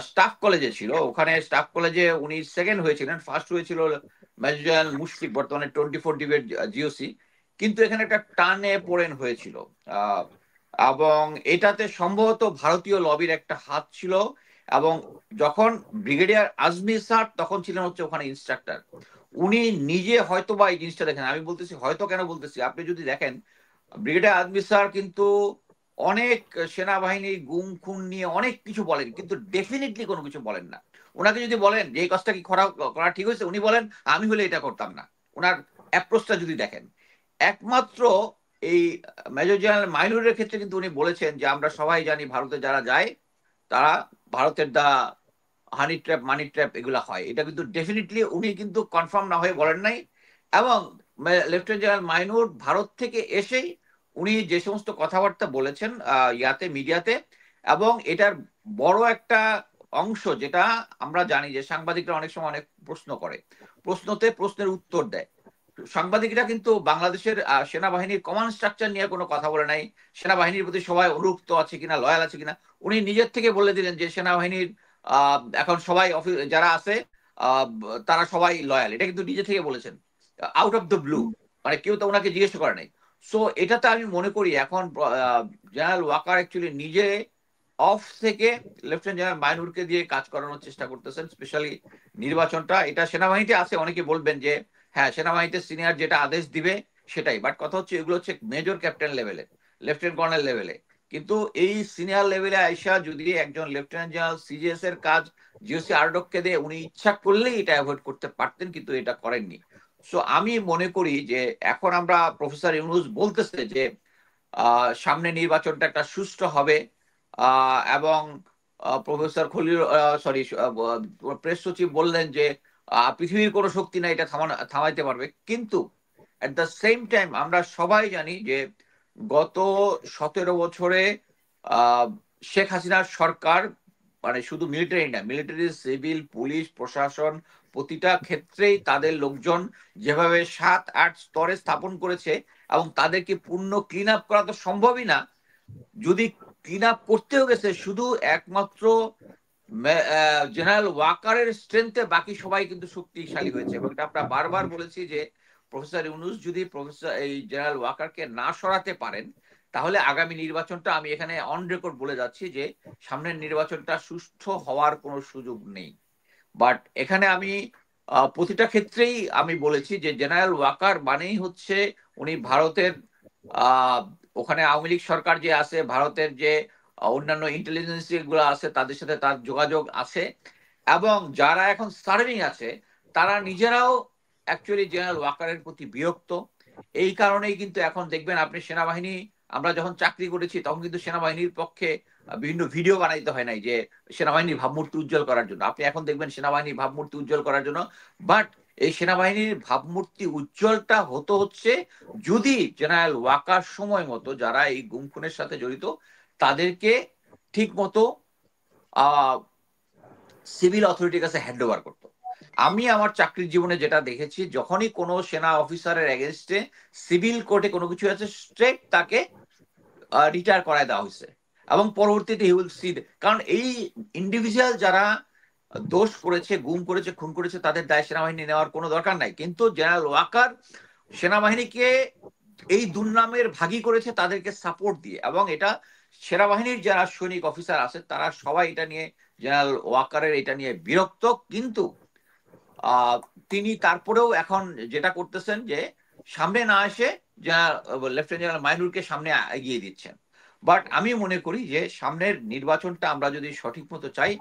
স্টাফ কলেজে ছিল, ওখানে স্টাফ কলেজে উনি সেকেন্ড হয়েছিলেন, ফার্স্ট হয়েছিল মেজর জেনারেল মুশফিক, বর্তমানে 24 ডিবেট জিওসি, কিন্তু এখানে একটা টানে পড়েন হয়েছিল, এবং এটাতে সম্ভবত ভারতীয় লবির একটা হাত ছিল। এবং যখন ব্রিগেডিয়ার আজমি স্যার তখন ছিলেন হচ্ছে ওখানে ইনস্ট্রাক্টর, উনি নিজে হয়তো বা এই জিনিসটা দেখেন। আমি বলতেছি হয়তো, কেন বলতেছি, আপনি যদি দেখেন ব্রিগেডিয়ার আজমি স্যার কিন্তু অনেক সেনাবাহিনীর গুম খুন নিয়ে অনেক কিছু বলেন, কিন্তু ডেফিনেটলি কোনো কিছু বলেন না। ওনাকে যদি বলেন যে এই কাজটা কি করা ঠিক হয়েছে, উনি বলেন আমি হলে এটা করতাম না। ওনার অ্যাপ্রোচটা যদি দেখেন, একমাত্র এই মেজর জেনারেল মাইনুরের ক্ষেত্রে কিন্তু উনি বলেছেন যে আমরা সবাই জানি ভারতে যারা যায় তারা ভারতের হানি ট্র্যাপ মানি ট্র্যাপ এগুলো হয়, এটা কিন্তু ডেফিনেটলি উনি কিন্তু কনফার্ম না হয়ে বলেন নাই। এবং লেফটেন্যান্ট জেনারেল মাইনুর ভারত থেকে এসেই উনি যে সমস্ত কথাবার্তা বলেছেন মিডিয়াতে, এবং এটার বড় একটা অংশ যেটা আমরা জানি যে সাংবাদিকরা অনেক সময় অনেক প্রশ্ন করে, প্রশ্নের উত্তর দেয়। সাংবাদিকরা কিন্তু বাংলাদেশের সেনাবাহিনীর কমান্ড স্ট্রাকচার নিয়ে কোনো কথা বলে নাই, সেনাবাহিনীর প্রতি সবাই অনুরক্ত আছে কিনা, লয়াল আছে কিনা। উনি নিজের থেকে বলে দিলেন যে সেনাবাহিনীর এখন সবাই যারা আছে তারা সবাই লয়াল, এটা কিন্তু নিজে থেকে বলেছেন আউট অফ দ্য ব্লু, মানে কেউ তো ওনাকে জিজ্ঞেস করে নাই। সো এটাতে আমি মনে করি এখন জেনারেল ওয়াকার অ্যাকচুয়ালি নিজে অফ থেকে লেফটেন্যান্ট জেনারেল মাইনুরকে দিয়ে কাজ করানোর চেষ্টা করতেছেন, স্পেশালি নির্বাচনটা। এটা সেনাবাহিনীতে আছে, অনেকে বলবেন যে হ্যাঁ সেনাবাহিনীতে সিনিয়র যেটা আদেশ দিবে সেটাই, বাট কথা হচ্ছে এগুলো হচ্ছে মেজর ক্যাপ্টেন লেভেলে, লেফটেন্যান্ট কর্নেল লেভেলে। কিন্তু এই সিনিয়র লেভেলে আইসা যদি একজন লেফটেন্যান্ট জেনারেল সিজিএস এর কাজ জিওসি আরডককে দিয়ে উনি ইচ্ছা করলেই এটা অ্যাভয়েড করতে পারতেন, কিন্তু এটা করেননি। সো আমি মনে করি যে এখন আমরা প্রফেসর ইউনুস বলতেছে যে সামনে নির্বাচনটা একটা সুষ্ঠু হবে, এবং প্রফেসর খলিল প্রেস সচিব বললেন যে পৃথিবীর কোনো শক্তি নাই এটা থামাইতে পারবে। কিন্তু এট দ্য সেম টাইম আমরা সবাই জানি যে গত 17 বছরে শেখ হাসিনার সরকার, মানে শুধু মিলিটারি না, মিলিটারি, সিভিল, পুলিশ, প্রশাসন, প্রতিটা ক্ষেত্রেই তাদের লোকজন যেভাবে 7-8 স্তরে স্থাপন করেছে, এবং তাদেরকে পূর্ণ ক্লিন আপ করা তো সম্ভবই না। যদি ক্লিন আপ করতেও গেছে শুধু একমাত্র জেনারেল ওয়াকারের স্ট্রেংথে বাকি সবাই কিন্তু শক্তিশালী হয়েছে। এবং আমরা বারবার বলেছি যে প্রফেসর ইউনুস যদি এই জেনারেল ওয়াকারকে না সরাতে পারেন তাহলে আগামী নির্বাচনটা, আমি এখানে অন রেকর্ড বলে যাচ্ছি যে সামনের নির্বাচনটা সুষ্ঠু হওয়ার কোনো সুযোগ নেই। বাট এখানে আমি প্রতিটা ক্ষেত্রেই আমি বলেছি যে জেনারেল ওয়াকার মানেই হচ্ছে উনি ভারতের ওখানে আওয়ামী লীগ সরকার যে আছে, ভারতের যে অন্যান্য ইন্টেলিজেন্স গুলো আছে তাদের সাথে তার যোগাযোগ আছে, এবং যারা এখন সার্ভিং আছে তারা নিজেরাও অ্যাকচুয়ালি জেনারেল ওয়াকারের প্রতি বিরক্ত। এই কারণেই কিন্তু এখন দেখবেন আপনি সেনাবাহিনী, আমরা যখন চাকরি করেছি তখন কিন্তু সেনাবাহিনীর পক্ষে বিভিন্ন ভিডিও বানাইতে হয় নাই যে সেনাবাহিনীর ভাবমূর্তি উজ্জ্বল করার জন্য। আপনি এখন দেখবেন সেনাবাহিনীর ভাবমূর্তি উজ্জ্বল করার জন্য, বাট এই সেনাবাহিনীর ভাবমূর্তি উজ্জ্বলটা হচ্ছে যদি জেনারেল ওয়াকার সময় মতো যারা এই গুম খুনের সাথে জড়িত তাদেরকে ঠিক মতো সিভিল অথরিটির কাছে হ্যান্ড ওভার করতো। আমি আমার চাকরির জীবনে যেটা দেখেছি, যখনই কোনো সেনা অফিসারের এগেনস্টে সিভিল কোর্টে কোনো কিছু আছে, স্ট্রেট তাকে রিটায়ার করায় দেওয়া হয়েছে এবং পরবর্তীতে হি উইল সি, কারণ এই ইন্ডিভিজুয়াল যারা দোষ করেছে, গুম করেছে, খুন করেছে, তাদের দায় সেনাবাহিনী নেওয়ার কোনো দরকার নাই। কিন্তু জেনারেল ওয়াকার সেনাবাহিনীকে এই দুর্নামের ভাগী করেছে তাদেরকে সাপোর্ট দিয়ে, এবং এটা সেনাবাহিনীর যারা সৈনিক অফিসার আছে তারা সবাই এটা নিয়ে, জেনারেল ওয়াকারের এটা নিয়ে বিরক্ত। কিন্তু তিনি তারপরেও এখন যেটা করতেছেন যে সামনে না এসে লেফটেন্যান্ট জেনারেল মাইনুরকে সামনে এগিয়ে দিচ্ছেন। বাট আমি মনে করি যে সামনের নির্বাচনটা আমরা যদি সঠিক মতো চাই,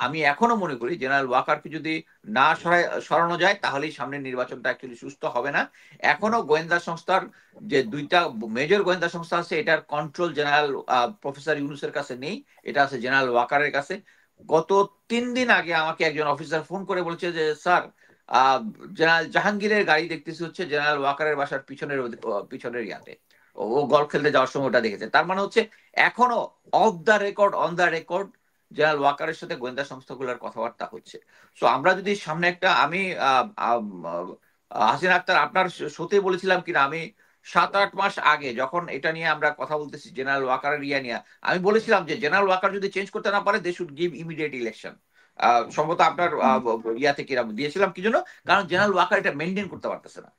আমি এখনো মনে করি জেনারেল ওয়াকারকে যদি না সরানো যায় তাহলেই সামনের নির্বাচনটা অ্যাকচুয়ালি সুস্থ হবে না। এখনো গোয়েন্দা সংস্থার যে দুইটা মেজর গোয়েন্দা সংস্থা আছে, এটার কন্ট্রোল জেনারেল প্রফেসর ইউনুসের কাছে নেই, এটা আছে জেনারেল ওয়াকারের কাছে। গত 3 দিন আগে আমাকে একজন অফিসার ফোন করে বলছে যে স্যার, জেনারেল জাহাঙ্গীরের গাড়ি দেখতেছি হচ্ছে জেনারেল ওয়াকারের বাসার পিছনের ইয়াতে, ও গল্ফ খেলতে যাওয়ার সময় ওটা দেখেছে। তার মানে হচ্ছে এখনো of the record, on the record general ওয়াকারের সাথে গোয়েন্দা সংস্থাগুলোর কথাবার্তা হচ্ছে। সো আমরা যদি সামনে একটা, আমি হাসিনা আক্তার আপনার শোতে বলেছিলাম কিনা, আমি 7-8 মাস আগে যখন এটা নিয়ে আমরা কথা বলতেছি জেনারেল ওয়াকারের ইয়া নিয়ে, আমি বলেছিলাম যে জেনারেল ওয়াকার যদি চেঞ্জ করতে না পারে they should give immediate election. সম্ভবত আপনার ইয়াতে কিরাম দিয়েছিলাম কি জন্য, কারণ জেনারেল ওয়াকার এটা মেনটেন করতে পারতেছে না।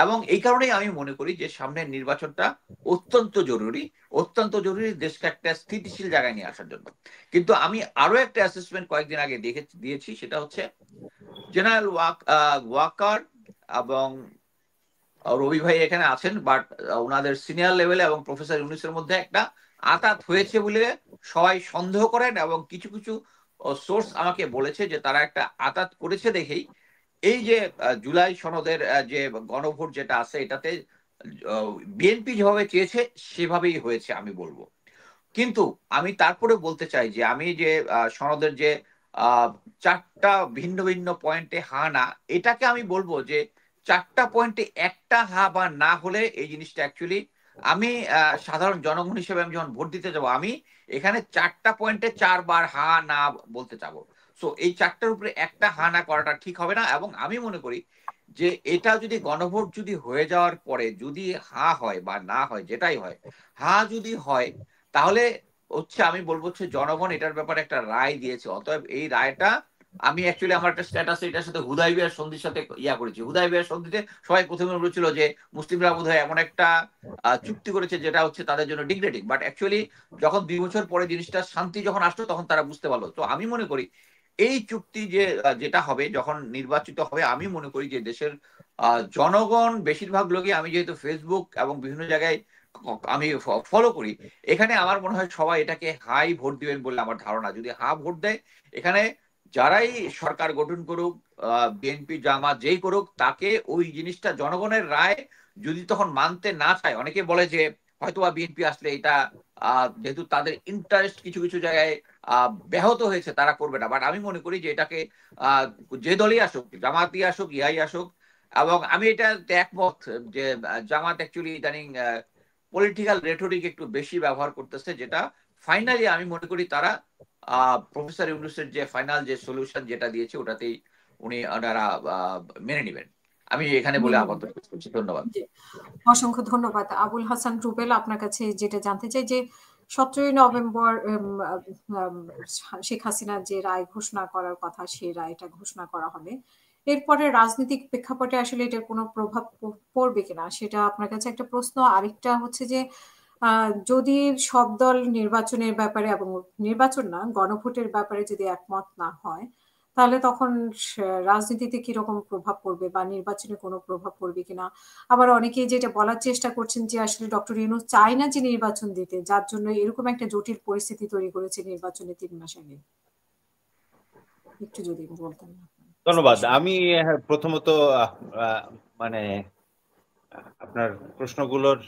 এবং এই কারণেই আমি মনে করি যে সামনের নির্বাচনটা অত্যন্ত জরুরি, অত্যন্ত জরুরি দেশকে একটা স্থিতিশীল জায়গায় নিয়ে আসার জন্য। কিন্তু আমি আরো একটা অ্যাসেসমেন্ট কয়েকদিন আগে দিয়েছি, সেটা হচ্ছে জেনারেল ওয়াকার এবং রবি ভাই এখানে আছেন, বাট ওনাদের সিনিয়র লেভেলে এবং প্রফেসর ইউনুসের মধ্যে একটা আঁতাত হয়েছে বলে সবাই সন্দেহ করেন, এবং কিছু কিছু সোর্স আমাকে বলেছে যে তারা একটা আঁতাত করেছে দেখেই এই যে জুলাই সনদের যে গণভোট যেটা আছে, এটাতে বিএনপি যেভাবে চেয়েছে সেভাবেই হয়েছে আমি বলবো। কিন্তু আমি তারপরে বলতে চাই যে আমি যে সনদের যে 4টা ভিন্ন ভিন্ন পয়েন্টে হা না, এটাকে আমি বলবো যে 4টা পয়েন্টে একটা হা বা না হলে এই জিনিসটা অ্যাকচুয়ালি, আমি সাধারণ জনগণ হিসেবে আমি যখন ভোট দিতে যাবো, আমি এখানে 4টা পয়েন্টে 4 বার হা না বলতে চাবো। সো এই 4টার উপরে একটা হা না করাটা ঠিক হবে না। এবং আমি মনে করি যে এটা যদি গণভোট যদি হয়ে যাওয়ার পরে যদি হা হয় বা না হয়, যেটাই হয়, হা যদি হয় তাহলে হচ্ছে আমি বলবো হচ্ছে জনগণ এটার ব্যাপারে একটা রায় দিয়েছে। অতএব এই রায়টা, আমি অ্যাকচুয়ালি আমার একটা স্ট্যাটাস এটার সাথে হুদাইবিয়ার সন্ধির সাথে ইয়া করেছি। হুদাইবিয়ার সন্ধিতে সবাই প্রথমে বলেছিল যে মুসলিমরা বোধহয় এমন একটা চুক্তি করেছে যেটা হচ্ছে তাদের জন্য ডিগ্রেডিং, বাট অ্যাকচুয়ালি যখন 2 বছর পরে জিনিসটা শান্তি যখন আসলো তখন তারা বুঝতে পারলো। তো আমি মনে করি এই চুক্তি যেটা হবে যখন নির্বাচিত হবে, আমি মনে করি যে দেশের জনগণ বেশিরভাগ লোকই, আমি যেহেতু ফেসবুক এবং বিভিন্ন জায়গায় আমি ফলো করি, এখানে আমার মনে হয় সবাই এটাকে হাই ভোট দিবেন বলে আমার ধারণা। যদি হা ভোট দেয়, এখানে যারাই সরকার গঠন করুক, বিএনপি জামাত যেই করুক, তাকে ওই জিনিসটা জনগণের রায় যদি তখন মানতে না চায়, অনেকে বলে যে হয়তোবা বিএনপি আসলে এটা যেহেতু তাদের ইন্টারেস্ট কিছু কিছু জায়গায় ব্যাহত হয়েছে তারা করবে না। বাট আমি মনে করি যে এটাকে যে দলই আসুক, জামাতই আসুক, ইয়াই আসুক, এবং আমি এটা একমত যে জামাত অ্যাকচুয়ালি ইদানিং পলিটিক্যাল রেটরিক একটু বেশি ব্যবহার করতেছে, যেটা ফাইনালি আমি মনে করি তারা প্রফেসর ইউনুসের যে ফাইনাল যে সলিউশন যেটা দিয়েছে ওটাতেই ওনারা মেনে নেবেন। আমি এখানে বলে আপাতত করছি। ধন্যবাদ। অসংখ্য ধন্যবাদ আবুল হাসান রুবেল। আপনার কাছে যেটা জানতে চাই যে 17ই নভেম্বর শেখ হাসিনার যে রায় ঘোষণা করার কথা, সেই রায়টা ঘোষণা করা হবে, এরপরে রাজনৈতিক প্রেক্ষাপটে আসলে এটার কোনো প্রভাব পড়বে কিনা সেটা আপনার কাছে একটা প্রশ্ন। আরেকটা হচ্ছে যে যদি সব দল নির্বাচনের ব্যাপারে এবং নির্বাচন না গণভোটের ব্যাপারে যদি একমত না হয়, তাহলে তখন রাজনীতিতে কিরকম প্রভাব পড়বে বা নির্বাচনে কোনো প্রভাব পড়বে কিনা। আবার অনেকেই যেটা বলার চেষ্টা করছেন যে আসলে ডক্টর ইউনূস চায় না যে নির্বাচন দিতে, যার জন্য এরকম একটা জটিল পরিস্থিতি তৈরি করেছে নির্বাচনে 3 মাস আগে। একটু যদি বলতেন। ধন্যবাদ। আমি প্রথমত মানে আপনার প্রশ্নগুলোর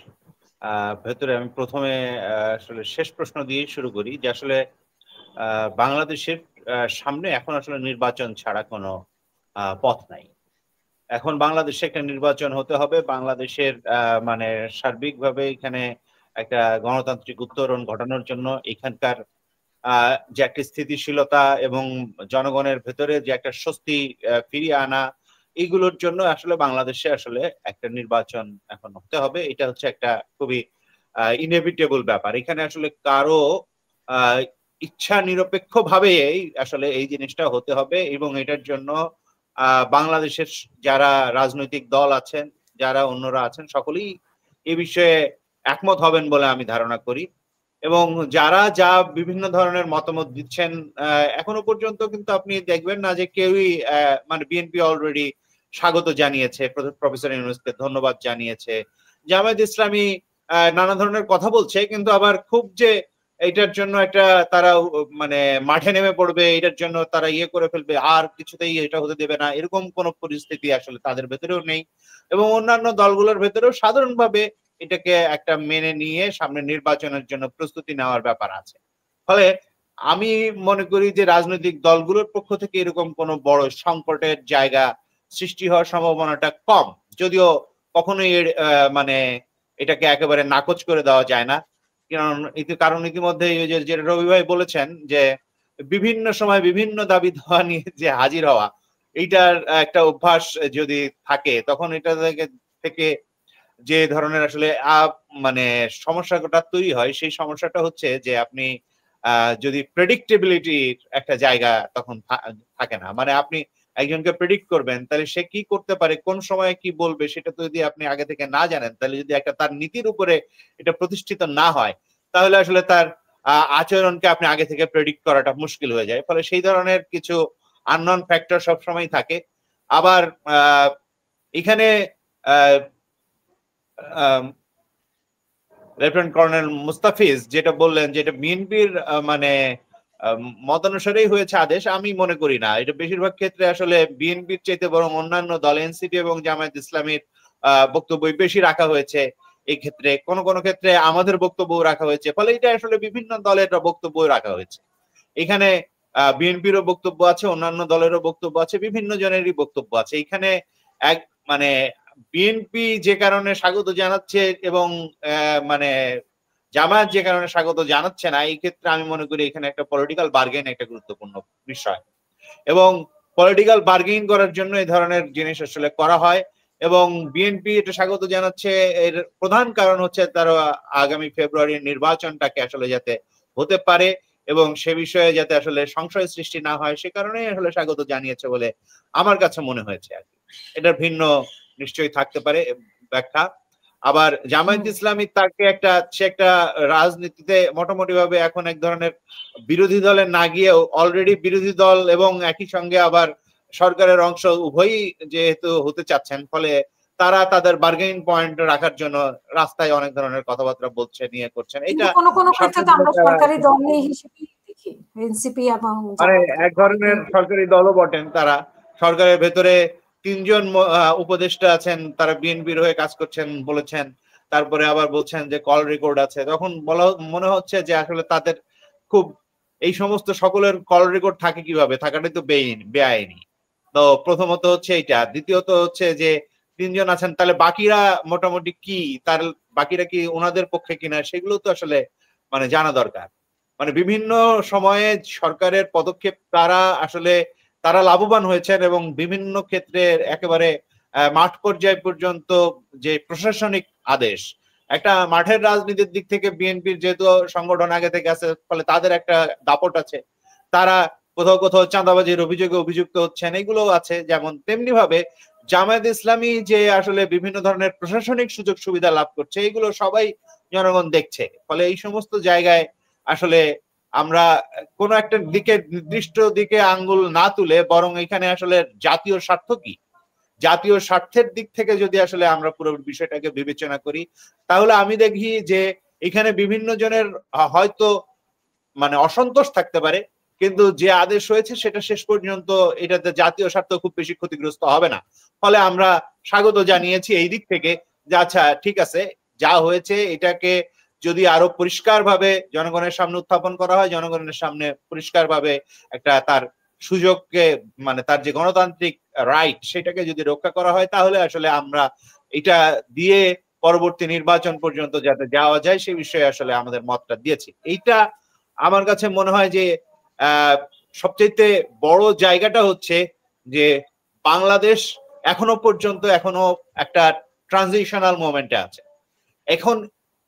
ভেতরে আমি প্রথমে আসলে শেষ প্রশ্ন দিয়ে শুরু করি যে আসলে বাংলাদেশের সামনে এখন আসলে নির্বাচন ছাড়া কোনো পথ নাই। এখন বাংলাদেশে একটা নির্বাচন হতে হবে। বাংলাদেশের মানে সার্বিকভাবে এখানে একটা গণতান্ত্রিক উত্তরণ ঘটানোর জন্য এখানকার যে একটা স্থিতিশীলতা এবং জনগণের ভেতরে যে একটা স্বস্তি ফিরিয়ে আনা, এইগুলোর জন্য আসলে বাংলাদেশে আসলে একটা নির্বাচন এখন হতে হবে। এটা হচ্ছে একটা খুবই ইনএভিটেবল ব্যাপার। এখানে আসলে কারো ইচ্ছা নিরপেক্ষ ভাবে আসলে এই জিনিসটা হতে হবে এবং এটার জন্য বাংলাদেশের যারা রাজনৈতিক দল আছেন, যারা অন্যরা আছেন, সকলেই এ বিষয়ে একমত হবেন বলে আমি ধারণা করি। এবং যারা যা বিভিন্ন ধরনের মতামত দিচ্ছেন, এখনো পর্যন্ত কিন্তু আপনি দেখবেন না যে কেউই মানে বিএনপি অলরেডি স্বাগত জানিয়েছে, প্রফেসর ইউনূসকে ধন্যবাদ জানিয়েছে। জামায়াত ইসলামী নানা ধরনের কথা বলছে, কিন্তু আবার খুব যে এটার জন্য একটা তারা মানে মাঠে নেমে পড়বে, এটার জন্য তারা ইয়ে করে ফেলবে, আর কিছুতেই এটা হতে দেবে না, এরকম কোন পরিস্থিতি আসলে তাদের ভেতরেও নেই। এবং অন্যান্য দলগুলোর ভেতরেও সাধারণভাবে এটাকে একটা মেনে নিয়ে সামনে নির্বাচনের জন্য প্রস্তুতি নেওয়ার ব্যাপার আছে। ফলে আমি মনে করি যে রাজনৈতিক দলগুলোর পক্ষ থেকে এরকম কোনো বড় সংকটের জায়গা সৃষ্টি হওয়ার সম্ভাবনাটা কম, যদিও কখনোই মানে এটাকে একেবারে নাকচ করে দেওয়া যায় না। কারণ ইতিমধ্যে যে রবি ভাই বলেছেন যে বিভিন্ন সময় বিভিন্ন দাবি দাওয়া নিয়ে যে হাজির হওয়া, এইটার একটা অভ্যাস যদি থাকে, তখন এটা থেকে যে ধরনের আসলে মানে সমস্যাটা তৈরি হয়, সেই সমস্যাটা হচ্ছে যে আপনি যদি প্রেডিক্টেবিলিটির একটা জায়গা তখন থাকে না। মানে আপনি একজনকে প্রেডিক্ট করবেন, তাহলে সে কি করতে পারে, কোন সময়ে কি বলবে, সেটা তো যদি আপনি আগে থেকে না জানেন, তাহলে যদি একটা তার নীতির উপরে এটা প্রতিষ্ঠিত না হয়, তাহলে আসলে তার আচরণকে আপনি আগে থেকে প্রেডিক্ট করাটা মুশকিল হয়ে যায়। ফলে সেই ধরনের কিছু আননন ফ্যাক্টর সবসময় থাকে। আবার এখানে লেফটেন্যান্ট কর্নেল মুস্তাফিজ যেটা বললেন যে এটা বিএনপির মানে মতানুসারেই হয়েছে আদেশ, আমি মনে করি না। এটা বেশিরভাগ ক্ষেত্রে আসলে বিএনপির চাইতে বরং অন্যান্য দল এনসিপি এবং জামায়াত ইসলামীর বক্তব্যই বেশি রাখা হয়েছে। এই ক্ষেত্রে কোন কোন ক্ষেত্রে আমাদের বক্তব্য রাখা হয়েছে। ফলে এটা আসলে বিভিন্ন দলের বক্তব্য রাখা হয়েছে। এখানে বিএনপিরও বক্তব্য আছে, অন্যান্য দলেরও বক্তব্য আছে, বিভিন্ন জনেরই বক্তব্য আছে। এখানে এক মানে বিএনপি যে কারণে স্বাগত জানাচ্ছে এবং মানে জামায়াত যে কারণে স্বাগত জানাচ্ছে না, এই ক্ষেত্রে আমি মনে করি এখানে একটা পলিটিক্যাল বার্গেন একটা গুরুত্বপূর্ণ বিষয়। এবং পলিটিক্যাল বার্গেনিং করার জন্য এই ধরনের জিনিস আসলে করা হয়। এবং বিএনপি এটা স্বাগত জানাচ্ছে, এর প্রধান কারণ হচ্ছে তার আগামী ফেব্রুয়ারির নির্বাচনটাকে আসলে যাতে হতে পারে এবং সে বিষয়ে যাতে আসলে সংশয় সৃষ্টি না হয়, সে কারণেই আসলে স্বাগত জানিয়েছে বলে আমার কাছে মনে হয়েছে আর কি। এটার ভিন্ন নিশ্চয়ই থাকতে পারে ব্যাখ্যা। আবার জামায়াত ইসলামী তাকে সে একটা রাজনীতিতে মোটামুটি ভাবে এখন এক ধরনের বিরোধী দলে না গিয়েও অলরেডি বিরোধী দল এবং একই সঙ্গে আবার সরকারের অংশ উভয়ই যেহেতু হতে চাচ্ছেন, ফলে তারা তাদের বার্গেনিং পয়েন্ট রাখার জন্য রাস্তায় অনেক ধরনের কথাবার্তা বলছে, নিয়ে করছেন। এটা কোনো কোনো ক্ষেত্রে তো আমরা সরকারি দল হিসেবেই দেখি, এনসিপি এবং মানে এক ধরনের সরকারি দলও বটেন। তারা সরকারের ভেতরে 3 জন উপদেষ্টা আছেন, তারা বিএনপির হয়ে কাজ করছেন বলেছেন। তারপরে আবার বলছেন যে কল রেকর্ড আছে। তখন মনে হচ্ছে যে আসলে তাদের খুব এই সমস্ত সকলের কল রেকর্ড থাকে কিভাবে, থাকাটাই তো বেআইনি। তো প্রথমত হচ্ছে এইটা, দ্বিতীয়ত হচ্ছে যে 3 জন আছেন, তাহলে বাকিরা মোটামুটি কি, তার বাকিরা কি ওনাদের পক্ষে কিনা, সেগুলো তো আসলে মানে জানা দরকার। মানে বিভিন্ন সময়ে সরকারের পদক্ষেপ তারা লাভবান হয়েছেন এবং বিভিন্ন ক্ষেত্রে একেবারে মাঠ পর্যায় পর্যন্ত যে প্রশাসনিক আদেশ, একটা মাঠের রাজনীতির দিক থেকে বিএনপির যেহেতু সংগঠন আগে থেকে আছে, ফলে তাদের একটা দাপট আছে। তারা কোথাও কোথাও চাঁদাবাজির অভিযোগে অভিযুক্ত হচ্ছেন, এগুলো আছে। যেমন তেমনি ভাবে জামায়াত ইসলামী যে আসলে বিভিন্ন ধরনের প্রশাসনিক সুযোগ সুবিধা লাভ করছে, এগুলো সবাই জনগণ দেখছে। ফলে এই সমস্ত জায়গায় আসলে আমরা কোন একটা নির্দিষ্ট দিকে আঙ্গুল না তুলে বরং এখানে আসলে জাতীয় স্বার্থ কি, জাতীয় স্বার্থের দিক থেকে যদি আসলে আমরা পুরো বিষয়টাকে বিবেচনা করি, তাহলে আমি দেখি যে এখানে বিভিন্ন জনের হয়তো মানে অসন্তোষ থাকতে পারে, কিন্তু যে আদেশ হয়েছে সেটা শেষ পর্যন্ত এটাতে জাতীয় স্বার্থ খুব বেশি ক্ষতিগ্রস্ত হবে না। ফলে আমরা স্বাগত জানিয়েছি এই দিক থেকে যে আচ্ছা ঠিক আছে, যা হয়েছে এটাকে যদি আরো পরিষ্কারভাবে জনগণের সামনে উত্থাপন করা হয়, জনগণের সামনে পরিষ্কারভাবে একটা তার সুযোগকে মানে তার যে গণতান্ত্রিক রাইট সেটাকে যদি রক্ষা করা হয়, তাহলে আসলে আমরা এটা দিয়ে পরবর্তী নির্বাচন পর্যন্ত যাতে যাওয়া যায় সেই বিষয়ে আসলে আমাদের মতটা দিয়েছি। এইটা আমার কাছে মনে হয় যে সবচেয়ে বড় জায়গাটা হচ্ছে যে বাংলাদেশ এখনো পর্যন্ত একটা ট্রানজিশনাল মোমেন্টে আছে। এখন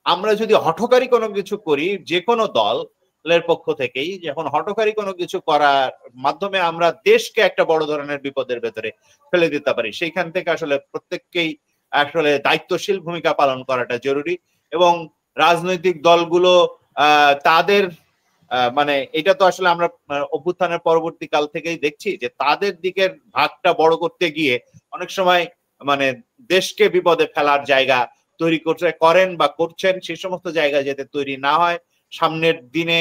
আমরা যদি হঠকারী কোনো কিছু করি, যে কোনো দলের পক্ষ থেকেই যখন হঠকারী কোনো কিছু করার মাধ্যমে আমরা দেশকে একটা বড় ধরনের বিপদের ভেতরে ফেলে দিতে পারি, সেইখান থেকে আসলে প্রত্যেককেই আসলে দায়িত্বশীল ভূমিকা পালন করাটা জরুরি। এবং রাজনৈতিক দলগুলো তাদের মানে এটা তো আসলে আমরা অভ্যুত্থানের পরবর্তী কাল থেকেই দেখছি যে তাদের দিকের ভাগটা বড় করতে গিয়ে অনেক সময় মানে দেশকে বিপদে ফেলার জায়গা তৈরি করেন বা করছেন। সেই সমস্ত জায়গা যাতে তৈরি না হয়, সামনের দিনে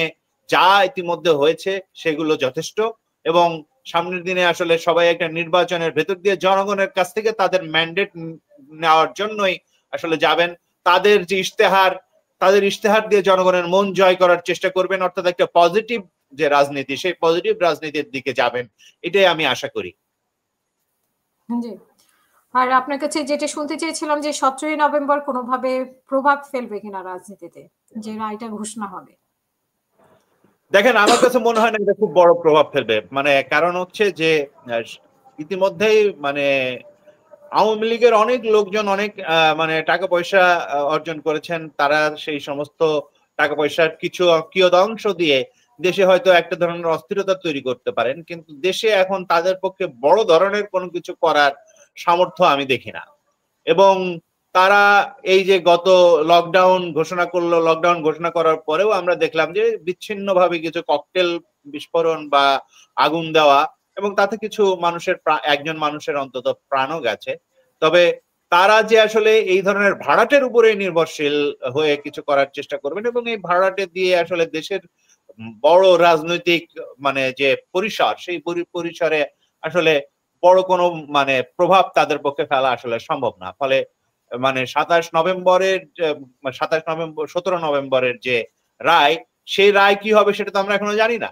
যা ইতিমধ্যে হয়েছে সেগুলো যথেষ্ট। এবং সামনের দিনে আসলে সবাই একটা নির্বাচনের ভেতর দিয়ে জনগণের কাছ থেকে তাদের ম্যান্ডেট নেওয়ার জন্যই আসলে যাবেন। তাদের ইশতেহার দিয়ে জনগণের মন জয় করার চেষ্টা করবেন, অর্থাৎ একটা পজিটিভ যে রাজনীতি, সেই পজিটিভ রাজনীতির দিকে যাবেন, এটাই আমি আশা করি। জি। আর আপনার কাছে যেটা শুনতে চেয়েছিলাম যে 17ই নভেম্বর কোনোভাবে প্রভাব ফেলবে কিনা রাজনীতিতে, যে রায়টা ঘোষণা হবে। দেখেন, আমার কাছে মনে হয় না এটা খুব বড় প্রভাব ফেলবে। মানে কারণ হচ্ছে যে ইতিমধ্যেই মানে আওয়ামী লীগের অনেক লোকজন অনেক মানে টাকা পয়সা অর্জন করেছেন। তারা সেই সমস্ত টাকা পয়সার কিছু কিয়দাংশ দিয়ে দেশে হয়তো একটা ধরনের অস্থিরতা তৈরি করতে পারেন, কিন্তু দেশে এখন তাদের পক্ষে বড় ধরনের কোনো কিছু করার সামর্থ্য আমি দেখি না। এবং তারা এই যে গত লকডাউন ঘোষণা করার পরেও আমরা দেখলাম যে বিচ্ছিন্নভাবে কিছু ককটেল বিস্ফোরণ বা আগুন দেওয়া, এবং তাতে কিছু একজন মানুষের অন্তত প্রাণও গেছে। তবে তারা যে আসলে এই ধরনের ভাড়াটের উপরে নির্ভরশীল হয়ে কিছু করার চেষ্টা করবেন এবং এই ভাড়াটে দিয়ে আসলে দেশের বড় রাজনৈতিক মানে যে পরিসর, সেই পরিসরে আসলে বড় কোনো মানে প্রভাব তাদের পক্ষে ফেলা আসলে সম্ভব না। ফলে মানে 17 নভেম্বরের যে রায়, সেই রায় কি হবে সেটা তো আমরা এখনো জানি না।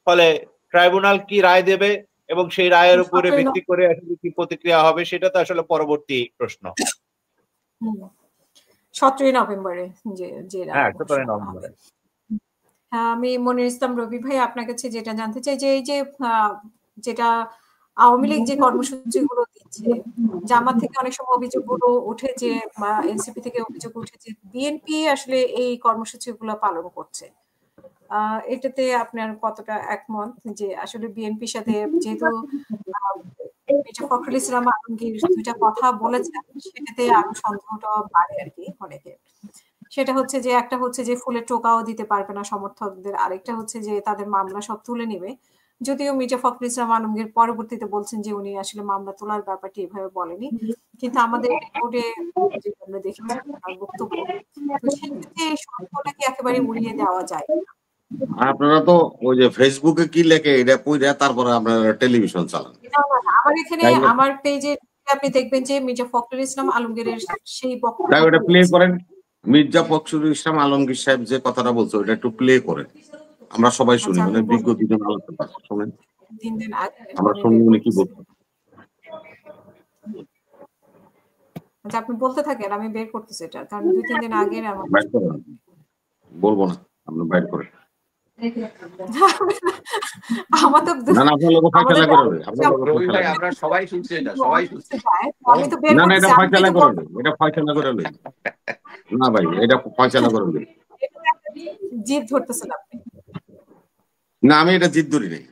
ফলে ট্রাইব্যুনাল কি রায় দেবে এবং সেই রায়ের উপরে ভিত্তি করে আসলে কি প্রতিক্রিয়া হবে সেটা তো আসলে পরবর্তী প্রশ্ন। 17ই নভেম্বরে যে হ্যাঁ, 17 নভেম্বরে। হ্যাঁ, আমি মনির ইসলাম রবি ভাই আপনার কাছে যেটা জানতে চাই যে এই যে যেটা আওয়ামী লীগ যে কর্মসূচিগুলো দিচ্ছে, জামাত থেকে অনেক সময় অভিযোগগুলো উঠেছে বা এনসিপি থেকে অভিযোগ উঠেছে, বিএনপি আসলে এই কর্মসূচিগুলো পালন করছে, এটাতে আপনার কতটা একমত? যে আসলে বিএনপির সাথে যেহেতু মির্জা ফখরুল ইসলাম আলমগীর দুইটা কথা বলেছেন, সেটাতে আরো সন্দেহটা বাড়ে আর কি অনেকের। সেটা হচ্ছে যে একটা হচ্ছে যে ফুলের টোকাও দিতে পারবে না সমর্থকদের, আরেকটা হচ্ছে যে তাদের মামলা সব তুলে নেবে। যদিও মির্জা ফখরুল ইসলাম আলমগীর পরবর্তীতে বলছেন যে উনি আসলে মামলা তোলার ব্যাপারটি এভাবে বলেনি, কিন্তু আমাদের রিপোর্টে যেটা আমরা দেখেছি তার বক্তব্য, তো সেক্ষেত্রে এই সত্যটা কি একেবারে উড়িয়ে দেওয়া যায়? আপনারা তো ওই যে ফেসবুকে কি লেখে এটা পড়ে তারপরে আপনারা টেলিভিশন চালান। আমার এখানে আমার পেজে আপনি দেখবেন যে মির্জা ফখরুল ইসলাম আলমগীরের সেই বক্তব্য ওটা প্লে করেন। মির্জা ফখরুল ইসলাম আলমগীর সাহেব যে কথাটা বলছে ওটা একটু প্লে করেন, আমরা সবাই শুনি। মানে বিজ্ঞ দুজন আলোচনা শুনেন, আমরা শুনি উনি কি বলছেন। আচ্ছা, আপনি বলতে থাকেন, আমি বের করতেছি এটা, কারণ 2-3 দিন আগে বলবো না, আপনি বাইর করেন। আমার তো না না, আপনার লোক ফাইসলা করে আমরা সবাই শুনছি, এটা সবাই শুনছি। আমি তো বের না না, এটা করতেছি, ফাইসলা করে, এটা ফাইসলা করে লই। না ভাই, এটা ফাইসলা করে লই। জিদ ধরতেছেন আপনি? না, আমি এটা জিদ ধরি নাই।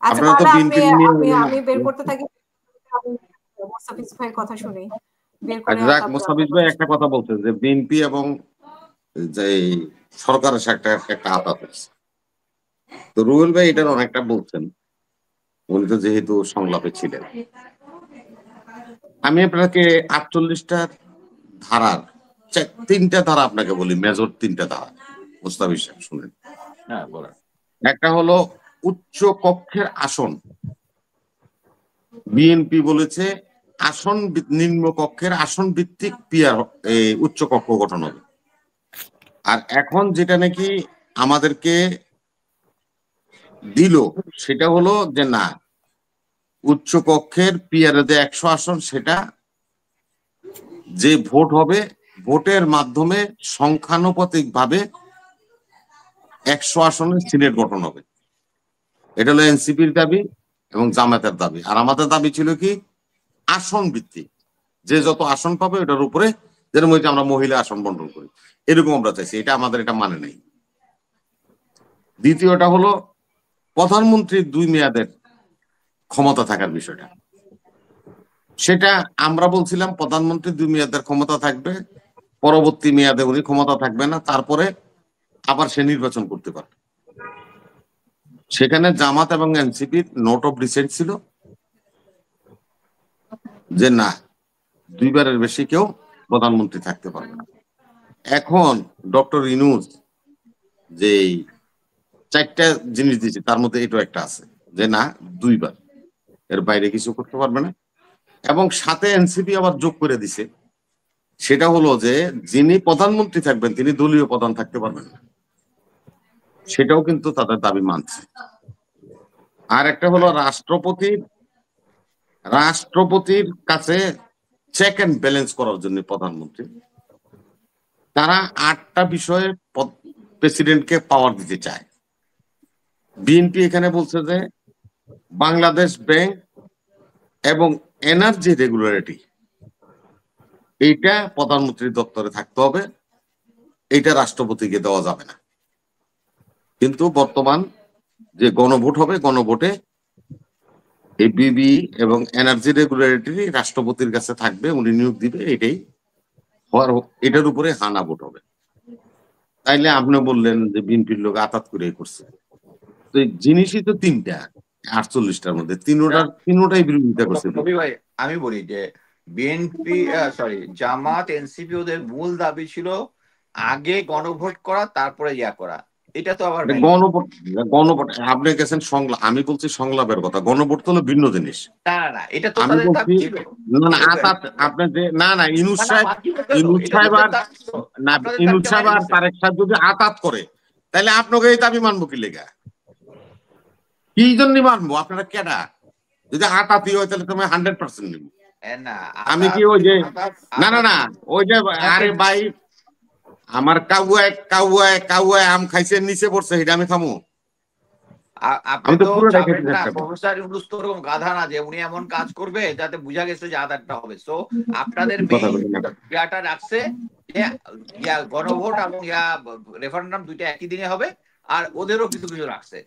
আচ্ছা, আপনারা তো বিএনপি নিয়ে আমি বের করতে থাকি, মোস্তাফিজ ভাই কথা শুনি বের করে। যাক, মোস্তাফিজ ভাই একটা কথা বলছেন যে বিএনপি এবং যে সরকারের সাথে একটা আঘাত আছে। তো রুবেল ভাই এটার অনেকটা বলছেন, উনি তো যেহেতু সংলাপে ছিলেন। আমি আপনাকে 48টা ধারার 3টা ধারা আপনাকে বলি, মেজর 3টা ধারা। মোস্তাফিজ সাহেব শুনেন। হ্যাঁ, বলেন। একটা হলো উচ্চ কক্ষের আসন, বিএনপি বলেছে আসন নিম্ন কক্ষের আসন ভিত্তিক পিয়ার উচ্চ কক্ষ গঠন হবে। আর এখন যেটা নাকি আমাদেরকে দিল সেটা হলো যে না, উচ্চ কক্ষের পিয়ারে যে 100 আসন, সেটা যে ভোট হবে ভোটের মাধ্যমে সংখ্যানুপাতিক ভাবে 100 আসনের সিনেট গঠন হবে। এটা হলো এনসিপির দাবি এবং জামায়াতের দাবি। আর আমাদের দাবি ছিল কি আসন ভিত্তিক, যে যত আসন পাবে এটার উপরে, যেরকম হয়েছে আমরা মহিলা আসন বন্টন করি, এরকম আমরা চাইছি। এটা আমাদের এটা মানে নেই। দ্বিতীয়টা হলো প্রধানমন্ত্রীর 2 মেয়াদের ক্ষমতা থাকার বিষয়টা। সেটা আমরা বলছিলাম প্রধানমন্ত্রী 2 মেয়াদের ক্ষমতা থাকবে, পরবর্তী মেয়াদে উনি ক্ষমতা থাকবে না, তারপরে আবার সে নির্বাচন করতে পারবে। সেখানে জামাত এবং এনসিপির নোট অফ ডিসেন্ট ছিল যে না, 2 বারের বেশি কেউ প্রধানমন্ত্রী থাকতে পারবে না। এখন ডক্টর ইউনূস যে 4টা জিনিস দিয়েছে তার মধ্যে এটা একটা আছে যে না, 2 বার, এর বাইরে কিছু করতে পারবে না। এবং সাথে এনসিপি আবার যোগ করে দিছে, সেটা হলো যে যিনি প্রধানমন্ত্রী থাকবেন তিনি দলীয় প্রধান থাকতে পারবেন না। সেটাও কিন্তু তাদের দাবি মানছে। আর একটা হলো রাষ্ট্রপতির কাছে চেক এন্ড ব্যালেন্স করার জন্য প্রধানমন্ত্রী, তারা 8টা বিষয়ে প্রেসিডেন্টকে পাওয়ার দিতে চায়। বিএনপি এখানে বলছে যে বাংলাদেশ ব্যাংক এবং এনার্জি রেগুলেটরি এইটা প্রধানমন্ত্রীর দপ্তরে থাকতে হবে, এইটা রাষ্ট্রপতিকে দেওয়া যাবে না। কিন্তু বর্তমান যে গণভোট হবে, গণভোটে এই বিবি এবং এনার্জি রেগুলেটরি রাষ্ট্রপতির কাছে থাকবে, উনি নিয়োগ দিবে, এটার উপরে হানা ভোট হবে। তাইলে আপনি বললেন যে বিএনপির লোক আতাত করে করছে, তো জিনিসই তো 3টা 48টার মধ্যে তিনোটাই বিরোধিতা করছে। ভাই আমি বলি যে বিএনপি জামাত এনসিপি ওদের মূল দাবি ছিল আগে গণভোট করা, তারপরে করা। এটা তো আবার গণভোট আপনি গেছেন সংলাপ, আমি বলছি সংলাপের কথা। গণভোট তো হলো ভিন্ন জিনিস। না এটা তো আমি বলছি না আতাত, আপনি যে না ইউনূস সাহেব আর তারেক সাহেব যদি আতাত করে, তাহলে আপনাকে এই দাবি মানবো কি লেগা? কি জন্য মানবো? আপনারা কেডা? যদি আতাতই হয় তাহলে তুমি 100% নিব। আমি কি ওই যে না ওই যে আরে ভাই আমার কাউয়ায় আম খাইছে নিচে পড়ছে, সেটা আমি খামু? আপনি তো প্রফেসর ইউনূস তো এরকম গাধা না যে উনি এমন কাজ করবে যাতে বুঝা গেছে যে আদারটা হবে। সো আপনাদের ইয়াটা রাখছে যে গণভোট এবং রেফারেন্ডাম দুইটা একই দিনে হবে, আর ওদেরও কিছু কিছু রাখছে।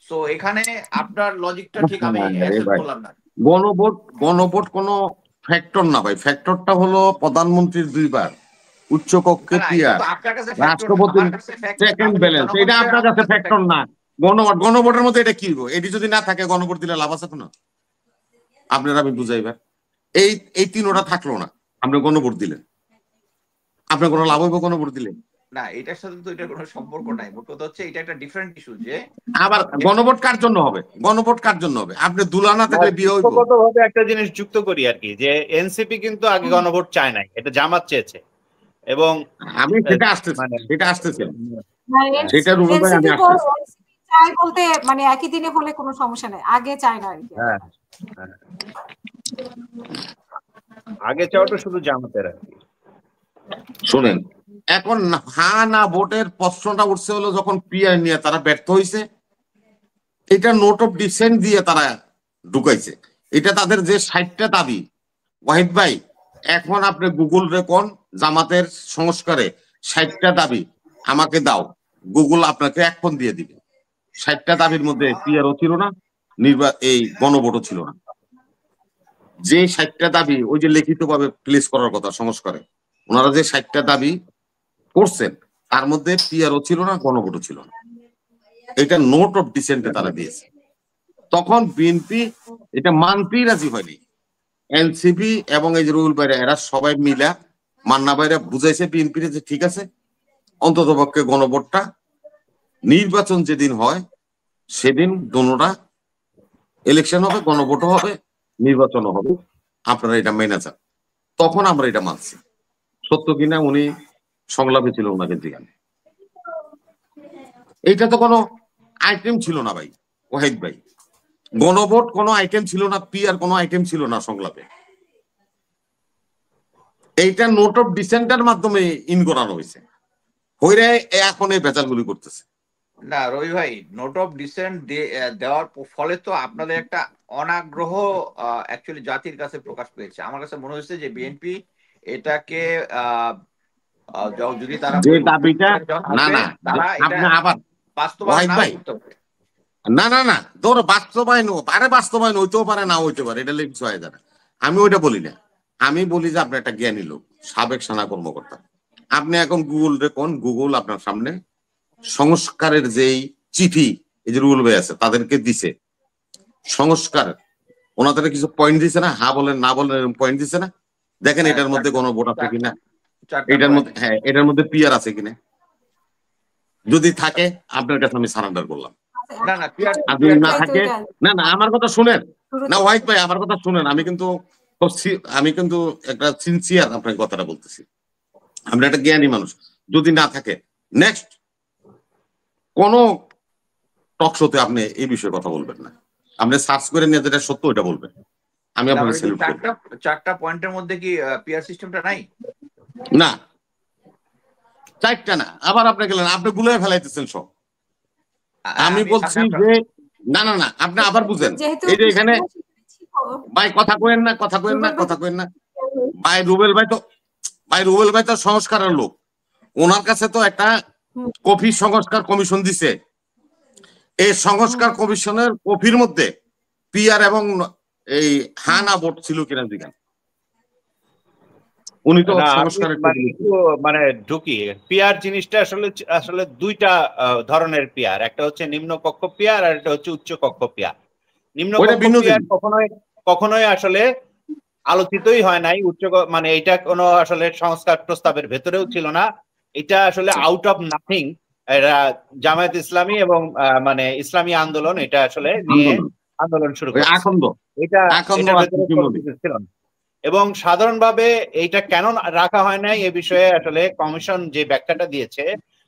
সো এখানে আপনার লজিকটা ঠিক আমি বললাম না। গণভোট কোনো ফ্যাক্টর না ভাই। ফ্যাক্টরটা হলো প্রধানমন্ত্রীর 2 বার, উচ্চ কক্ষে পিয়ার, রাষ্ট্রপতির চেক এন্ড ব্যালেন্স। এটা আপনার কাছে ফ্যাক্টর না। গণভোটের মধ্যে এটা কি? এটি যদি না থাকে গণভোট দিলে লাভ আছে কোনো? আপনারা আমি বুঝাইবার এই 3টা থাকলো না, আপনি গণভোট দিলেন, আপনার কোনো লাভ হইব গণভোট দিলে? না, এটার সাথে তো এটার কোনো সম্পর্ক নাই। মোট কথা হচ্ছে এটা একটা ডিফারেন্ট ইস্যু। যে আবার গণভোট কার জন্য হবে? গণভোট কার জন্য হবে? আপনি দুলানা থেকে বিয়ে হইব। কতভাবে একটা জিনিস যুক্ত করি আর কি, যে এনসিপি কিন্তু আগে গণভোট চায় নাই, এটা জামাত চেয়েছে। এবং আমি সেটা আসতেছে সেটা রুবেল ভাই আমি আসতেছি চাই বলতে মানে একই দিনে হলে কোনো সমস্যা নাই, আগে চায় না আর কি। আগে চাওয়াটা শুধু জামাতের আর কি। শুনেন, এখন হা না ভোটের প্রশ্নটা উঠছে হলো যখন পিআর নিয়ে তারা ব্যর্থ হয়েছে, এটা নোট অফ ডিসেন্ট দিয়ে তারা ঢুকাইছে। এটা তাদের যে 60টা দাবি, ওয়াহিদ ভাই এখন আপনি গুগল রেকন জামাতের সংস্কারে 60টা দাবি আমাকে দাও, গুগল আপনাকে 1 ফোন দিয়ে দিবে। 60টা দাবির মধ্যে পিআরও ছিল না, এই গণভোটও ছিল না। যে 60টা দাবি ওই যে লিখিত ভাবে প্লেস করার কথা সংস্কারে, ওনারা যে 60টা দাবি করছেন তার মধ্যে পিআরও ছিল না, গণভোটও ছিল না। এটা নোট অফ ডিসেন্টে তারা দিয়েছে। তখন বিএনপি এটা মানতেই রাজি হয়নি। এনসিপি এবং এই যে রুহুল ভাইরা এরা সবাই মিলা, মান্না ভাইরা বুঝাইছে বিএনপি যে ঠিক আছে অন্তত পক্ষে গণভোটটা নির্বাচন যেদিন হয় সেদিন দুটোটা ইলেকশন হবে, গণভোটও হবে, নির্বাচনও হবে, আপনারা এটা মেনে যান। তখন আমরা এটা মানছি। সত্য কিনা উনি সংলাপে ছিল, ওনাকে জিজ্ঞাসা। এইটা তো কোনো আইটেম ছিল না ভাই, ওয়াহিদ ভাই। গণভোট কোনো আইটেম ছিল না, পিআর কোনো আইটেম ছিল না সংলাপে। এইটা নোট অফ ডিসেন্টের মাধ্যমে ইন করানো হয়েছে, হইরে এখন এই বেচালগুলি করতেছে। না রবি ভাই, নোট অফ ডিসেন্ট দেওয়ার ফলে তো আপনাদের একটা অনাগ্রহ অ্যাকচুয়ালি জাতির কাছে প্রকাশ পেয়েছে। আমার কাছে মনে হচ্ছে যে বিএনপি এটাকে যদি তারা যে দাবিটা, না না, তারা এটা আপনি আবার বাস্তবায়ন না করতে পারে। না না না, তোর বাস্তবায়ন পারে, বাস্তবায়ন হইতেও পারে, না হইতে পারে, এটা লিখছ হয়ে যাবে। আমি ওইটা বলি না, আমি বলি যে আপনি একটা জ্ঞানী লোক, সাবেক সেনা কর্মকর্তা। আপনি এখন গুগল দেখুন, গুগল আপনার সামনে সংস্কারের যেই চিঠি এই যে রুল ভাই আছে তাদেরকে দিছে, সংস্কার ওনাদের কিছু পয়েন্ট দিছে না, হ্যাঁ বলেন না বলেন এরকম পয়েন্ট দিছে না। দেখেন এটার মধ্যে কোনো ভোট আছে কিনা, এটার মধ্যে, হ্যাঁ এটার মধ্যে পিআর আছে কিনা। যদি থাকে আপনার কাছে আমি সারেন্ডার করলাম। না না, আর যদি না থাকে, না না, আমার কথা শুনেন না ওয়াহিদ ভাই, আমার কথা শুনেন। আমি কিন্তু একটা সিনসিয়ার আপনার কথাটা বলতেছি। আপনি একটা জ্ঞানী মানুষ। যদি না থাকে, নেক্সট কোন টক শোতে আপনি এই বিষয়ে কথা বলবেন না, আপনি সার্চ করে নিয়ে যেটা সত্য ওইটা বলবেন। আমি আপনাকে সেলুট করি। চারটা পয়েন্টের মধ্যে কি পিআর সিস্টেমটা নাই? না, চারটা না, আবার আপনি গেলেন, আপনি গুলাই ফেলাইতেছেন সব। আমি বলছি যে না না না, আপনি আবার বুঝেন। এই যে এখানে ভাই কথা কইেন না, কথা কইেন না, কথা কইেন না ভাই। রুবেল ভাই তো সংস্কারের লোক, ওনার কাছে তো একটা কফি সংস্কার কমিশন দিছে। এই সংস্কার কমিশনের কফির মধ্যে পিআর এবং এই হানা ভোট ছিল কিনা জিজ্ঞান। উনি তো সংস্কারের মানে ঢুকি পিআর জিনিসটা আসলে দুইটা ধরনের পিআর, একটা হচ্ছে নিম্ন কক্ষ পিআর আর একটা হচ্ছে উচ্চ কক্ষ পিআর। নিম্ন কক্ষ পিআর কখনোই আসলে আলোচিতই হয় নাই। উচ্চ মানে এটা কোনো আসলে সংস্কার প্রস্তাবের ভেতরেও ছিল না। এটা আসলে আউট অফ নাথিং এরা জামায়াত ইসলামী এবং মানে ইসলামী আন্দোলন এটা আসলে নিয়ে আন্দোলন শুরু করেছে। এটা ছিল না। এবং সাধারণভাবে এইটা কেন রাখা হয় নাই এ বিষয়ে আসলে কমিশন যে ব্যাখ্যাটা দিয়েছে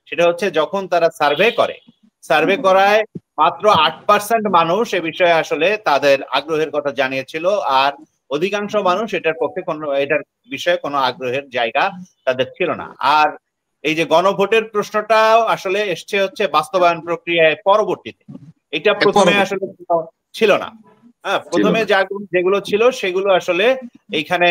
সেটা হচ্ছে, যখন তারা সার্ভে করায় মাত্র 8% মানুষ এ বিষয়ে আসলে তাদের আগ্রহের কথা জানিয়েছিল, আর অধিকাংশ মানুষ এটার পক্ষে এটার বিষয়ে কোনো আগ্রহের জায়গা তাদের ছিল না। আর এই যে গণভোটের প্রশ্নটাও আসলে এসছে হচ্ছে বাস্তবায়ন প্রক্রিয়ায় পরবর্তীতে, এটা প্রথমে আসলে ছিল না। হ্যাঁ, প্রথমে যেগুলো ছিল সেগুলো আসলে এইখানে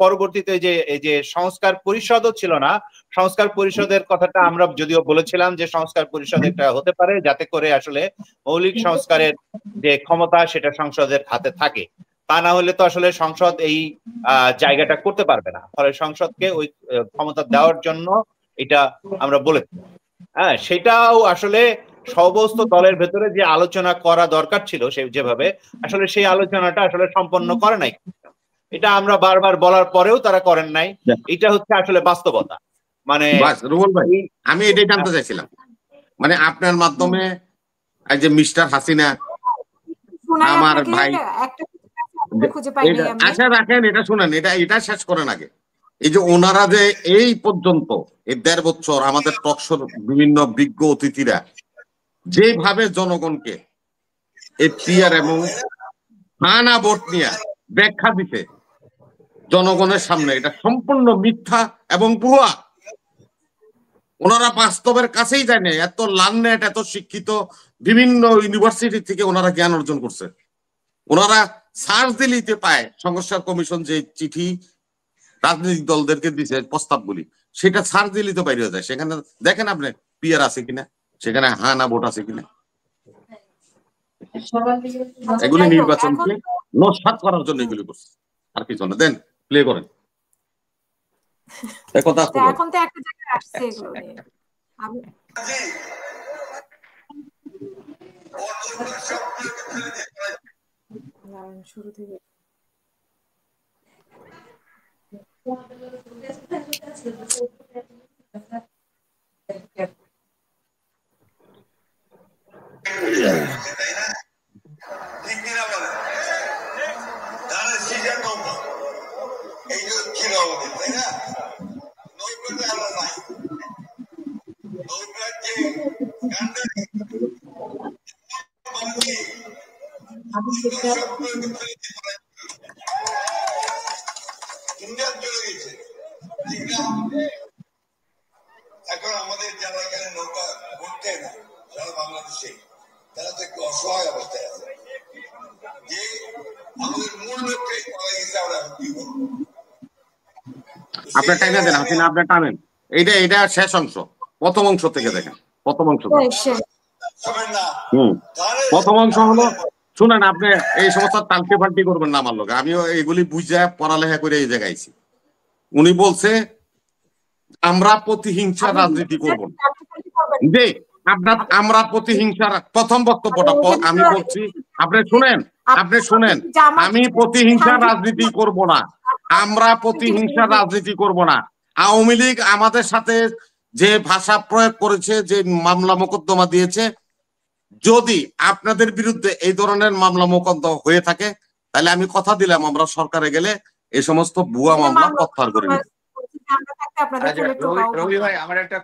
পরবর্তীতে এই যে সংস্কার পরিষদও ছিল না। সংস্কার পরিষদের কথাটা আমরা যদিও বলেছিলাম যে সংস্কার পরিষদ একটা হতে পারে যাতে করে আসলে মৌলিক সংস্কারের যে ক্ষমতা সেটা সংসদের হাতে থাকে, তা না হলে তো আসলে সংসদ এই জায়গাটা করতে পারবে না। ফলে সংসদকে ওই ক্ষমতা দেওয়ার জন্য এটা আমরা বলেছি। হ্যাঁ, সেটাও আসলে সমস্ত দলের ভেতরে যে আলোচনা করা দরকার ছিল যেভাবে, আসলে সেই আলোচনাটা আসলে সম্পন্ন করে নাই। এটা আমরা বারবার বলার পরেও তারা করেন নাই। এটা হচ্ছে আসলে বাস্তবতা। মানে রুবেল ভাই, আমি এটাই জানতে চাইছিলাম, মানে আপনার মাধ্যমে এই যে মিস্টার হাসিনা আমার ভাই, আচ্ছা রাখেন, এটা শুনেন, এটা শেষ করেন আগে। এই যে ওনারা যে এই পর্যন্ত এই 1.5 বছর আমাদের টকশোর বিভিন্ন বিজ্ঞ অতিথিরা যেভাবে জনগণকে এই পিআর এবং হানা ভোট নিয়ে ব্যাখ্যা দিতে জনগণের সামনে, এটা সম্পূর্ণ মিথ্যা এবং ভুয়া। ওনারা বাস্তবের কাছেই যায় না। এত লার্নেট, এত শিক্ষিত, বিভিন্ন ইউনিভার্সিটি থেকে ওনারা জ্ঞান অর্জন করছে। ওনারা সার্চ দিলিতে পায় সংস্কার কমিশন যে চিঠি রাজনৈতিক দলদেরকে দিচ্ছে প্রস্তাবগুলি, সেটা সার্চ দিলিতে বাইরে যায়। সেখানে দেখেন আপনি পিআর আছে কিনা, সেখানে হানা ভোট আছে কিনা। এগুলি নির্বাচনকে নস্যাৎ করার জন্য এগুলি করছে, আর কিছু না। দেন প্লে করেন। এখন তো একটা জায়গায় আসছে এগুলো নিয়ে। শুরু থেকে এখন আমাদের যারা এখানে নৌকা করতে না যারা বাংলাদেশে তারা তো একটু অসহায় অবস্থায় আছে যে আমাদের মূল লক্ষ্যে পাওয়া গেছে আমরা কি করবো। আপনার টাইমে দেন হাসিনা, আপনার টানেন। এটা শেষ অংশ, প্রথম অংশ থেকে দেখেন, প্রথম অংশ। প্রথম অংশ হলো, শুনেন আপনি এই সমস্ত টালকে ফাল্টি করবেন না আমার লোক, আমিও এইগুলি বুঝা পড়ালেখা করে এই জায়গায় আইছি। উনি বলছে আমরা প্রতিহিংসার রাজনীতি করব না। যে আমরা প্রতিহিংসার প্রথম বক্তব্যটা আমি বলছি, আপনি শুনেন, আমি প্রতিহিংসার রাজনীতি করব না, আমরা প্রতিহিংসার রাজনীতি করব না। আওয়ামী লীগ আমাদের সাথে যে ভাষা প্রয়োগ করেছে, যে মামলা মোকদ্দমা দিয়েছে, যদি আপনাদের বিরুদ্ধে এই ধরনের মামলা মোকদ্দমা হয়ে থাকে তাহলে আমি কথা দিলাম আমরা সরকারে গেলে এই সমস্ত ভুয়া মামলা প্রত্যাহার করে নেব। রবি ভাই, আমার একটা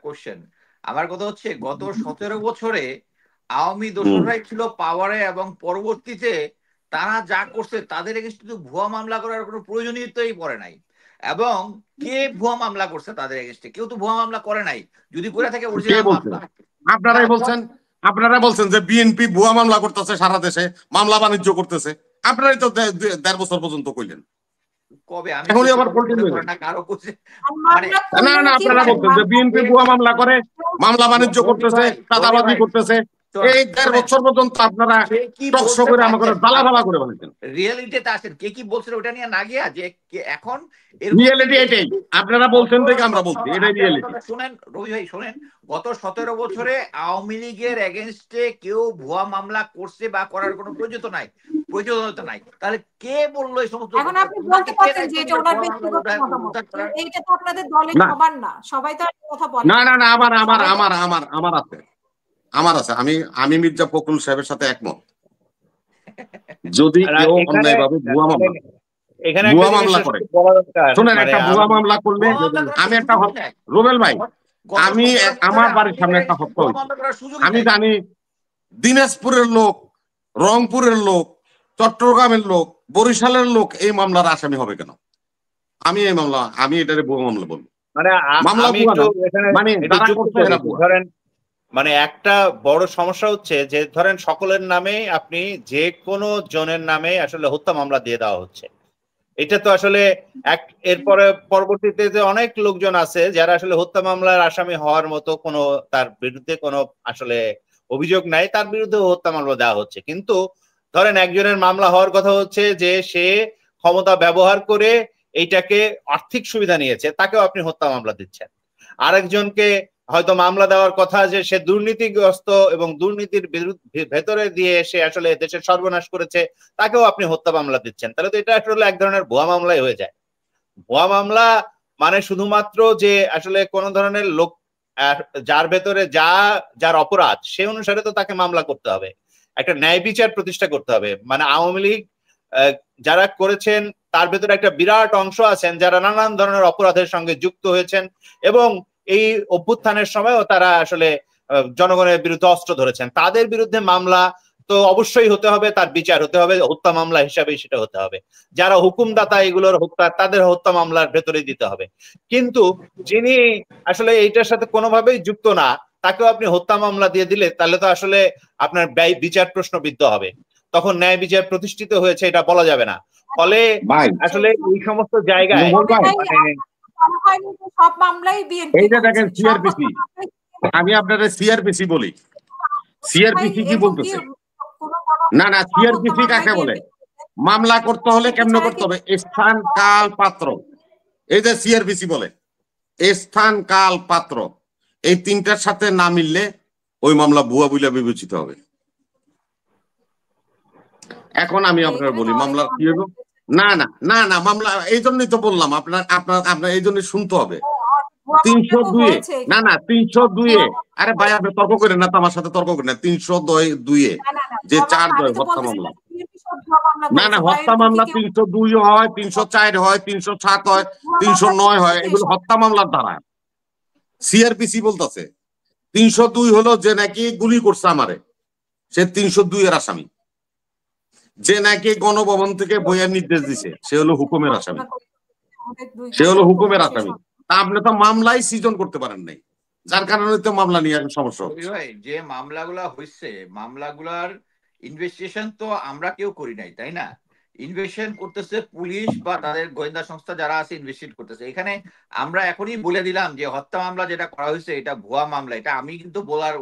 কোশ্চেন, আমার কথা হচ্ছে গত 17 বছরে আওয়ামী দোসররাই ছিল পাওয়ারে, এবং পরবর্তীতে তারা যা করছে তাদের এগেইনস্টে কিন্তু ভুয়া মামলা করার কোনো প্রয়োজনীয়তাই পড়ে নাই। এবং কে ভুয়া মামলা করছে তাদের এগেইনস্টে? কেউ তো ভুয়া মামলা করে নাই। যদি করে থাকে অরিজিনাল মামলা। আপনারা বলছেন যে বিএনপি ভুয়া মামলা করতেছে, সারা দেশে মামলা বাণিজ্য করতেছে। আপনারাই তো 1.5 বছর পর্যন্ত কইলেন। কবে? আমি না, আপনারা বলছেন যে বিএনপি ভুয়া মামলা করে, মামলা বাণিজ্য করতেছে, চাঁদাবাজি করতেছে। এই 1.5 বছর পর্যন্ত আপনারা টকশো করে আমাকে দালাভালা করে বলেছেন। রিয়েলিটিতে আসেন, কে কি বলছেন ওটা নিয়ে না গিয়া, যে এখন রিয়েলিটি এটাই আপনারা বলছেন থেকে আমরা বলছি, এটাই রিয়েলিটি। শুনেন রবি ভাই, শুনেন, গত 17 বছরে আওয়ামী লীগের এগেইনস্টে কেউ ভুয়া মামলা করছে বা করার কোনো প্রয়োজনীয়তা নাই। তাহলে কে বললো এই সমস্ত? এখন আপনি বলতে পারছেন যে এটা ওনার ব্যক্তিগত মতামত, এইটা তো আপনাদের দলের সবার না, সবাই তো কথা বলে না, আমার আছে। আমি মির্জা ফখরুল সাহেবের সাথে একমত। যদি কেউ অন্যায়ভাবে ভুয়া মামলা করে, শুনেন, একটা ভুয়া মামলা করলে, আমি একটা রুবেল ভাই, আমি আমার বাড়ির সামনে একটা হত্যা হয়েছে, আমি জানি দিনাজপুরের লোক, রংপুরের লোক, চট্টগ্রামের লোক, বরিশালের লোক এই মামলার আসামি হবে কেন? আমি এটারে ভুয়া মামলা বলবো। মানে একটা বড় সমস্যা হচ্ছে যে ধরেন সকলের নামে আপনি যে কোনো জনের নামে আসলে হত্যা মামলা দিয়ে দেওয়া হচ্ছে। এটা তো আসলে এরপরে পরবর্তীতে যে অনেক লোকজন আছে যারা আসলে হত্যা মামলার আসামি হওয়ার মতো কোনো তার বিরুদ্ধে কোনো আসলে অভিযোগ নাই, তার বিরুদ্ধে হত্যা মামলা দেওয়া হচ্ছে। কিন্তু ধরেন একজনের মামলা হওয়ার কথা হচ্ছে যে সে ক্ষমতা ব্যবহার করে এইটাকে আর্থিক সুবিধা নিয়েছে, তাকেও আপনি হত্যা মামলা দিচ্ছেন। আরেকজনকে হয়তো মামলা দেওয়ার কথা যে সে দুর্নীতিগ্রস্ত এবং দুর্নীতির ভেতরে দিয়ে সে আসলে দেশের সর্বনাশ করেছে, তাকেও আপনি হত্যা মামলা দিচ্ছেন। তাহলে তো এটা আসলে এক ধরনের ভুয়া মামলাই হয়ে যায়। ভুয়া মামলা মানে শুধুমাত্র যে আসলে কোন ধরনের লোক যার ভেতরে যার অপরাধ সে অনুসারে তো তাকে মামলা করতে হবে, একটা ন্যায় বিচার প্রতিষ্ঠা করতে হবে। মানে আওয়ামী লীগ যারা করেছেন তার ভেতরে একটা বিরাট অংশ আছেন যারা নানান ধরনের অপরাধের সঙ্গে যুক্ত হয়েছেন, এবং এই অভ্যুত্থানের সময়ও তারা আসলে জনগণের বিরুদ্ধে অস্ত্র ধরেছেন। তাদের বিরুদ্ধে মামলা তো অবশ্যই হতে হবে, তার বিচার হতে হবে, হত্যা মামলা হিসাবে সেটা হতে হবে। যারা হুকুমদাতা এগুলোর হত্যা, তাদের হত্যা মামলার ভেতরে দিতে হবে। কিন্তু যিনি আসলে এইটার সাথে কোনোভাবেই যুক্ত না, তাকেও আপনি হত্যা মামলা দিয়ে দিলে তাহলে তো আসলে আপনার বিচার প্রশ্নবিদ্ধ হবে, তখন ন্যায় বিচার প্রতিষ্ঠিত হয়েছে এটা বলা যাবে না। ফলে আসলে এই সমস্ত জায়গায় সব মামলাই বিএনপি। এইটা দেখেন সিআরপিসি, আমি আপনাদের সিআরপিসি বলি। সিআরপিসি কি বলতেছে? না, সিআরপিসি কাকে বলে? মামলা করতে হলে কেমনে করতে হবে? স্থান, কাল, পাত্র। এই যে সিআরপিসি বলে স্থান, কাল, পাত্র, এই তিনটার সাথে না মিললে ওই মামলা ভুয়া বলে বিবেচিত হবে। এখন আমি আপনার বলি মামলা কি হবে? না, মামলা এই জন্যই তো বললাম আপনার এই জন্য শুনতে হবে। 302 না 302 আরে ভাই আপনি তর্ক করেন না, তো আমার সাথে তর্ক করেন না। 302 যে 4 হত্যা মামলা, না না, হত্যা মামলা 302 হয়, 304 হয়, 307 হয়, 309 হয়, এগুলো হত্যা মামলার ধারা। সিআরপিসি বলতেছে 302 হলো যে নাকি গুলি করছে আমারে, সে 302 এর আসামি। যে নাকি গণভবন থেকে বইয়ের নির্দেশ দিছে, সে হলো হুকুমের আসামি, সে হলো হুকুমের আসামি। তা আপনি তো মামলাই সৃজন করতে পারেন নাই, যার কারণে তো মামলা নিয়ে সমস্যা হচ্ছে। যে মামলাগুলা হয়েছে, মামলাগুলার ইনভেস্টিগেশন তো আমরা কেউ করি নাই, তাই না? ইনভেস্টিগেশন করতেছে পুলিশ বা তাদের গোয়েন্দা সংস্থা যারা আছে, ইনভেস্টিগেট করতেছে। এখানে আমরা এখনই বলে দিলাম যে হত্যা মামলা যেটা করা হয়েছে এটা ভুয়া মামলা, এটা আমি কিন্তু বলার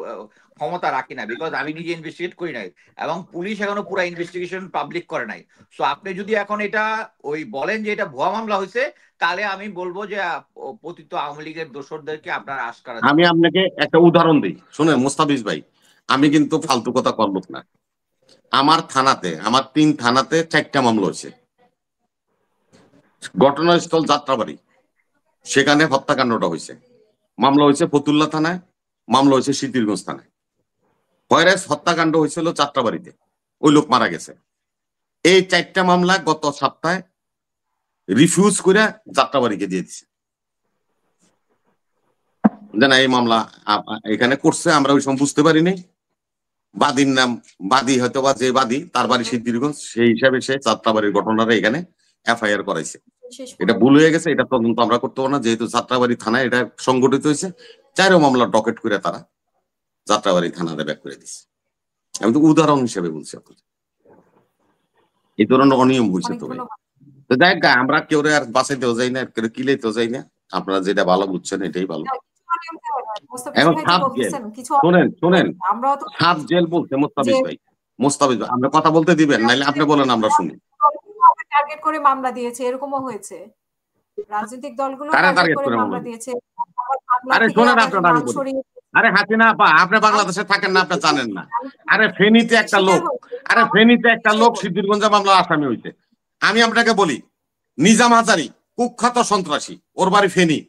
ক্ষমতা রাখি না, বিকজ আমি নিজে ইনভেস্টিগেট করি নাই এবং পুলিশ এখনো পুরো ইনভেস্টিগেশন পাবলিক করে নাই। সো আপনি যদি এখন এটা ওই বলেন যে এটা ভুয়া মামলা হয়েছে, তাহলে আমি বলবো যে পতিত আওয়ামী লীগের দোসরদেরকে আপনার আশকারা। আমি আপনাকে একটা উদাহরণ দিই, শুনেন মোস্তাফিজ ভাই, আমি কিন্তু ফালতু কথা করব না। আমার থানাতে, আমার 3 থানাতে 4টা মামলা হয়েছে। ঘটনাস্থল যাত্রাবাড়ি, সেখানে হত্যাকাণ্ডটা হয়েছে। মামলা হয়েছে ফতুল্লা থানায়, মামলা হয়েছে সিদ্ধিরগঞ্জ থানায়। ফয়রাজ হত্যাকাণ্ড হয়েছিল যাত্রাবাড়িতে, ওই লোক মারা গেছে। এই 4টা মামলা গত সপ্তাহে রিফিউজ করে যাত্রাবাড়িকে দিয়ে দিছে, যে না এই মামলা এখানে করছে, আমরা ওই সময় বুঝতে পারিনি। বাদীর নাম, বাদী হয়তো বা যে বাদী তার বাড়ি সিদ্ধিরগঞ্জ, সেই হিসাবে সে যাত্রাবাড়ির ঘটনাটা এখানে এফআইআর করাইছে। এটা ভুল হয়ে গেছে, এটা তদন্ত আমরা করতে পারবো না, যেহেতু যাত্রাবাড়ি থানায় এটা সংগঠিত হয়েছে। 4 মামলা ডকেট করে তারা যাত্রাবাড়ি থানাতে ব্যাক করে দিচ্ছে। আমি তো উদাহরণ হিসেবে বলছি আপনাদের, এই ধরনের অনিয়ম হয়েছে। তো ভাই তো দেখ, আমরা কেউ আর বাঁচাইতেও যাই না, কেউ কিলাইতেও যাই না। আপনারা যেটা ভালো বুঝছেন এটাই ভালো। এখন সাব জেল, শোনেন সাব জেল বলছে মোস্তাফিজ ভাই, মোস্তাফিজ ভাই আমরা কথা বলতে দিবেন, নাইলে আপনি বলেন আমরা শুনি। টার্গেট করে মামলা দিয়েছে, এরকমও হয়েছে। রাজনৈতিক দলগুলো টার্গেট করে মামলা দিয়েছে। আরে শোনেন আপনারা, আমি বলি, আরে হাসিনা আপা আপনি বাংলাদেশে থাকেন না, আপনি জানেন না। আরে ফেনীতে একটা লোক, আরে ফেনীতে একটা লোক সিদ্ধিরগঞ্জে মামলা আসামি হইতে। আমি আপনাকে বলি, নিজাম হাজারি কুখ্যাত সন্ত্রাসী, ওর বাড়ি ফেনী।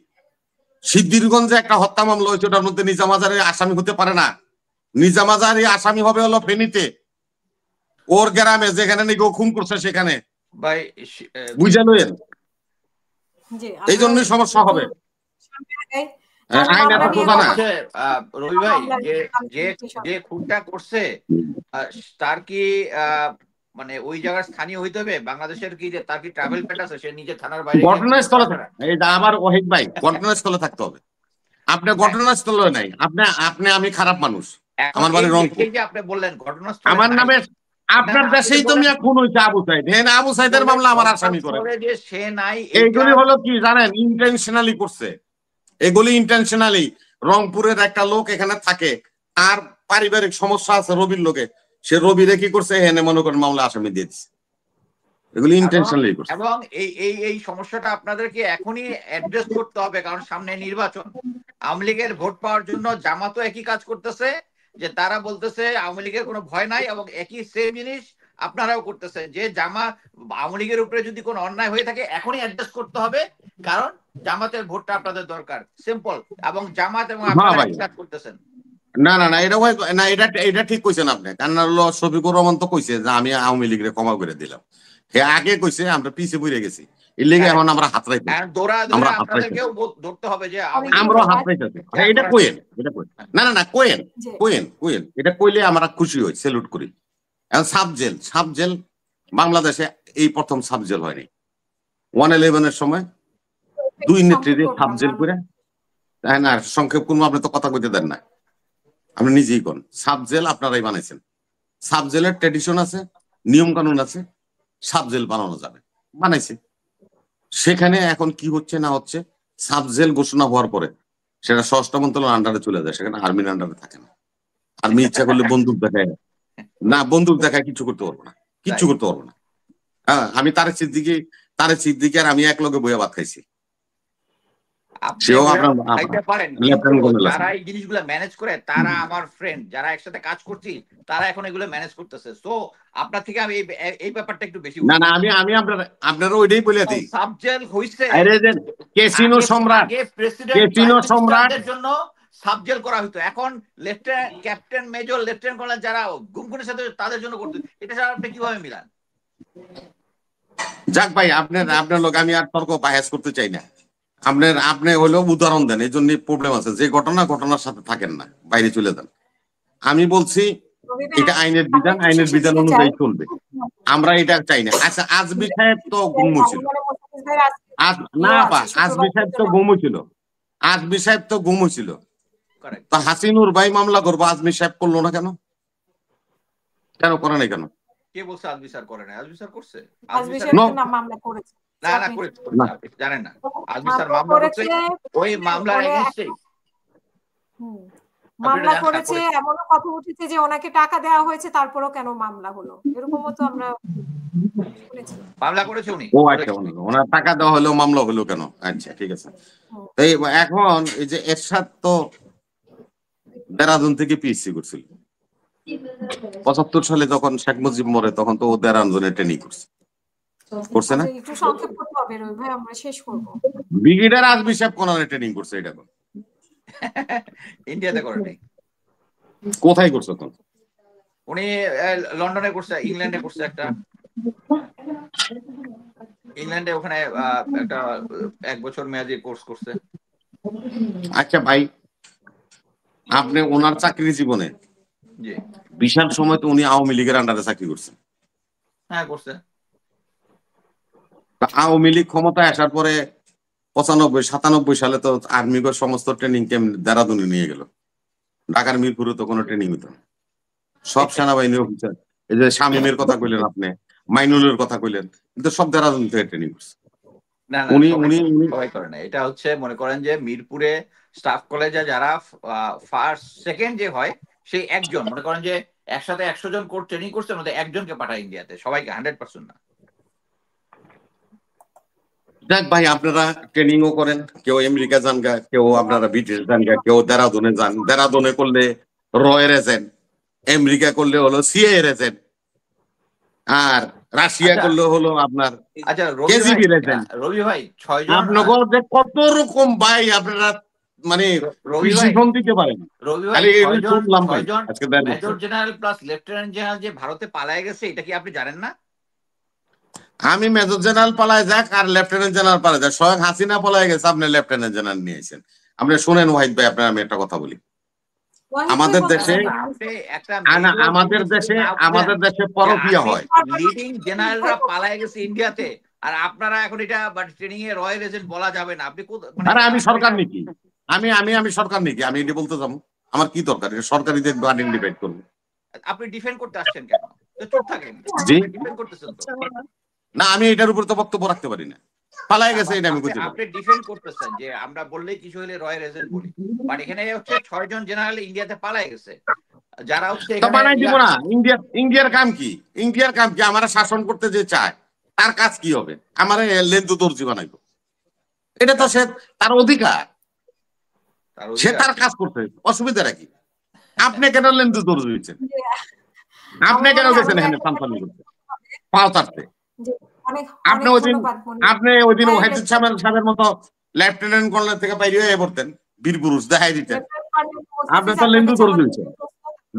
সিদ্ধিরগঞ্জে একটা হত্যা মামলা হয়েছে, ওটার মধ্যে নিজাম হাজারি আসামি হতে পারে না। নিজাম হাজারি আসামি হবে হলো ফেনীতে, ওর গ্রামে যেখানে নাকি ও খুন করছে সেখানে। বুঝে লইেন, এই জন্যই সমস্যা হবে। রবি ভাই যে খুনটা করছে তার কি মানে ওই জায়গার স্থানীয় হইতে হবে? বাংলাদেশের কি তার কি ট্রাভেল প্যাট আছে? সে নিজে থানার বাইরে ঘটনাস্থলে, এই আমার ওহিদ ভাই ঘটনাস্থলে থাকতে হবে। আপনি ঘটনাস্থলে নাই, আপনি আমি খারাপ মানুষ, আমার বাড়ি রংপুর। আপনি বললেন ঘটনাস্থলে আমার নামে, আপনার দেশেই তো মিয়া খুন হইছে আবু সাইদ, হ্যাঁ আবু সাইদের মামলা আমার আসামি করে। সে নাই, এইগুলি হলো কি জানেন, ইন্টেনশনালি করছে এগুলি, ইন্টেনশনালি। রংপুরের একটা লোক এখানে থাকে, আর পারিবারিক সমস্যা আছে রবির লোকে, সে রবিরে কি করছে, এনে মনে করেন মামলা আসামি দিয়ে দিচ্ছে। এগুলি ইন্টেনশনালি করছে। এবং এই সমস্যাটা আপনাদেরকে এখনই অ্যাড্রেস করতে হবে, কারণ সামনে নির্বাচন। আওয়ামী লীগের ভোট পাওয়ার জন্য জামাতও একই কাজ করতেছে, যে তারা বলতেছে আওয়ামী লীগের কোনো ভয় নাই, এবং একই সেম জিনিস আপনারাও করতেছে, যে আওয়ামী লীগের উপরে যদি কোনো অন্যায় হয়ে থাকে এখনই অ্যাড্রেস করতে হবে, কারণ জামাতের ভোটটা আপনাদের দরকার, সিম্পল। এবং জামাত এবং আপনারা কাজ করতেছেন। না না না, এটা না, এটা ঠিক কইছেন আপনি। কারণ হলো শফিকুর রহমান তো কইছে যে আমি আওয়ামী লীগের ক্ষমা করে দিলাম, হে আগে কইছে, আমরা পিছিয়ে পড়ে গেছি, এর লেগে এখন আমরা হাত রাখি, আমরা হাত রাখি, আমরা হাত রাখি। এটা কইেন, এটা কইেন, না না না কইেন, কইেন, এটা কইলে আমরা খুশি হই, স্যালুট করি। এখন সাব জেল বাংলাদেশে এই প্রথম সাব জেল হয়নি। 111 এর সময় 2 নেত্রীদের সাব জেল করে, তাই না? সংক্ষেপ কোন, আপনি তো কথা কইতে দেন না, আপনি নিজেই কোন সাব জেল আপনারাই বানাইছেন। সাব জেলের ট্র্যাডিশন আছে, নিয়ম কানুন আছে, সাব জেল বানানো যাবে, বানাইছে। সেখানে এখন কি হচ্ছে না হচ্ছে, সাব জেল ঘোষণা হওয়ার পরে সেটা স্বরাষ্ট্র মন্ত্রণালয়ের আন্ডারে চলে যায়, সেখানে আর্মির আন্ডারে থাকে না। আর্মি ইচ্ছা করলে বন্দুক দেখায় না, বন্দুক দেখায় কিছু করতে পারবো না, কিচ্ছু করতে পারবো না। হ্যাঁ, আমি তারেক সিদ্দিকী আর আমি এক লগে বইয়া ভাত খাইছি। যারা এই জিনিসগুলো ম্যানেজ করে তারা আমার ফ্রেন্ড, যারা একসাথে কাজ করছি তারা এখন এগুলো ম্যানেজ করতেছে। সো আপনার থেকে আমি এই ব্যাপারটা একটু বেশি, না না, আমি আপনারা ওইটাই বলে দিই, সাবজেল হইছে ক্যাসিনো সম্রাট, ক্যাসিনো সম্রাটের জন্য সাবজেল করা হতো, এখন lieutenant, captain, major, lieutenant colonel যারা গুমখুনের সাথে তাদের জন্য করতে, এটা আপনি কিভাবে মিলান? যাক ভাই, আপনার লোক আমি আর তর্ক বাহাস করতে চাই না। আপনি হলো উদাহরণ দেন, এই জন্য প্রবলেম আছে। যে ঘটনার সাথে থাকেন না, বাইরে চলে যান। আমি বলছি এটা আইনের বিধান, আইনের বিধান অনুযায়ী চলবে, আমরা এটা চাই না। আচ্ছা, আজমি সাহেব তো গুম ছিল, না বা আজমি সাহেব তো গুম ছিল, আজমি সাহেব তো গুম ছিল, তা হাসিনুর ভাই মামলা করবো, আজমি সাহেব করলো না কেন? কেন করে নাই কেন? কে বলছে আজমি স্যার করে না? আজমি স্যার করছে, আজমি স্যার মামলা করেছে। না না করেছে, আপনি জানেন না? আজমি স্যার মামলা করেছে, ওই মামলার এগেইনস্টে মামলা করেছে। এমনও কথা উঠেছে যে ওনাকে টাকা দেওয়া হয়েছে, তারপরও কেন মামলা হলো, এরকমও তো আমরা শুনেছি। মামলা করেছে উনি। ও আচ্ছা, ওনার টাকা দেওয়া হলো, মামলা হলো কেন? আচ্ছা ঠিক আছে। এই এখন এই যে এরশাদ তো দেরাদুন থেকে পিএসসি করছিল 75 সালে, যখন শেখ মুজিব মরে তখন তো ও দেরাদুনে ট্রেনিং করছে না? একটু সংক্ষেপ করতে হবে রবি ভাই, আমরা শেষ করব। ব্রিগেডিয়ার আজমি সাহেব কোনারে ট্রেনিং করছে, এটা ইন্ডিয়াতে করে নাই। কোথায় করছে তখন? উনি লন্ডনে করছে, ইংল্যান্ডে করছে, একটা ইংল্যান্ডে ওখানে একটা 1 বছর মেয়াদি কোর্স করছে। আচ্ছা ভাই, আপনি ওনার চাকরি জীবনে জি বিশাল সময় তো উনি আওয়ামী লীগের আন্ডারে চাকরি করছেন। হ্যাঁ করছে। আওয়ামী লীগ ক্ষমতায় আসার পরে 95-97 সালে তো আর্মির সমস্ত ট্রেনিং ক্যাম্প দেরাদুনে নিয়ে গেল। ঢাকার মিরপুরে তো কোনো ট্রেনিং হতো না, সব সেনাবাহিনী অফিসার। এই যে শামীমের কথা কইলেন আপনি, মাইনুলের কথা কইলেন, কিন্তু সব দেরাদুন থেকে ট্রেনিং করছে। না না সবাই করে না। এটা হচ্ছে মনে করেন যে মিরপুরে স্টাফ কলেজে যারা ফার্স্ট সেকেন্ড যে হয়, সেই একজন, মনে করেন যে একসাথে 100 জন কোর্স ট্রেনিং করছে, মধ্যে একজনকে পাঠায় ইন্ডিয়াতে, সবাইকে 100% না। দেখ ভাই, আপনারা ট্রেনিংও করেন, কেউ আমেরিকা যান গা, কেউ আপনারা ব্রিটিশ যান গা, কেউ দেরাদুনে যান। দেরাদুনে করলে রয়ের এজেন্ট, আমেরিকা করলে হলো সিআইএর এজেন্ট, আর রাশিয়া করলে হলো আপনার কেজিবির এজেন্ট। রবি ভাই 6 জন আপনাদের যে কত রকম ভাই আপনারা মানে ডিসিশন দিতে পারেন। রবি ভাই 6 জন major general plus lieutenant general যে ভারতে পালায় গেছে, এটা কি আপনি জানেন না? আমি মেজর জেনারেল পালায় যাক আর লেফটেন্যান্ট জেনারেল পালায় যাক, স্বয়ং হাসিনা পালায় গেছে, আপনি লেফটেন্যান্ট জেনারেল নিয়েছেন। আপনি শুনেন ওয়াহিদ ভাই, আপনার আমি একটা কথা বলি। আমাদের দেশে পরকীয়া হয়, লিডিং জেনারেলরা পালায় গেছে ইন্ডিয়াতে, আর আপনারা এখন এটা ট্রেনিং এ রয়্যাল এজেন্ট বলা যাবে না। আপনি আরে আমি সরকার নাকি? আমি সরকার নাকি? আমি এটা বলতে যাবো? আমার কি দরকার সরকারি ডিবেট করবো? আপনি ডিফেন্ড করতে আসছেন কেন? চুপ থাকেন। ডিফেন্ড করতেছেন তো না, আমি এটার উপর তো বক্তব্য রাখতে পারি না। পালাই গেছে এটা আমি বুঝতে পারি। আপনি ডিফেন্ড করতেছেন যে আমরা বললেই কিছু হলে রয়্যাল এজেন্ট বলি, বাট এখানে হচ্ছে 6 জন জেনারেল ইন্ডিয়াতে পালাই গেছে, যারা হচ্ছে তো বানাই দিব না। ইন্ডিয়ার কাম কি? ইন্ডিয়ার কাম কি? আমারা শাসন করতে যে চায় তার কাজ কি হবে? আমারে লেন্দু দর্জি বানাইবো, এটা তো সে তার অধিকার, সে তার কাজ করতে, অসুবিধা রাখি। আপনি কেন লেন্দু দর্জি হয়েছেন? আপনি কেন গেছেন এখানে সামসামি করতে, পাও চাটতে? আপনি ওই দিন ওয়াহিদুল সাহেবের মতো লেফটেন্যান্ট কর্নেল থেকে বাইরে হয়ে পড়তেন, বীর পুরুষ দেখাই দিতেন। আপনি তো লেন্দু দর্জি হয়েছেন,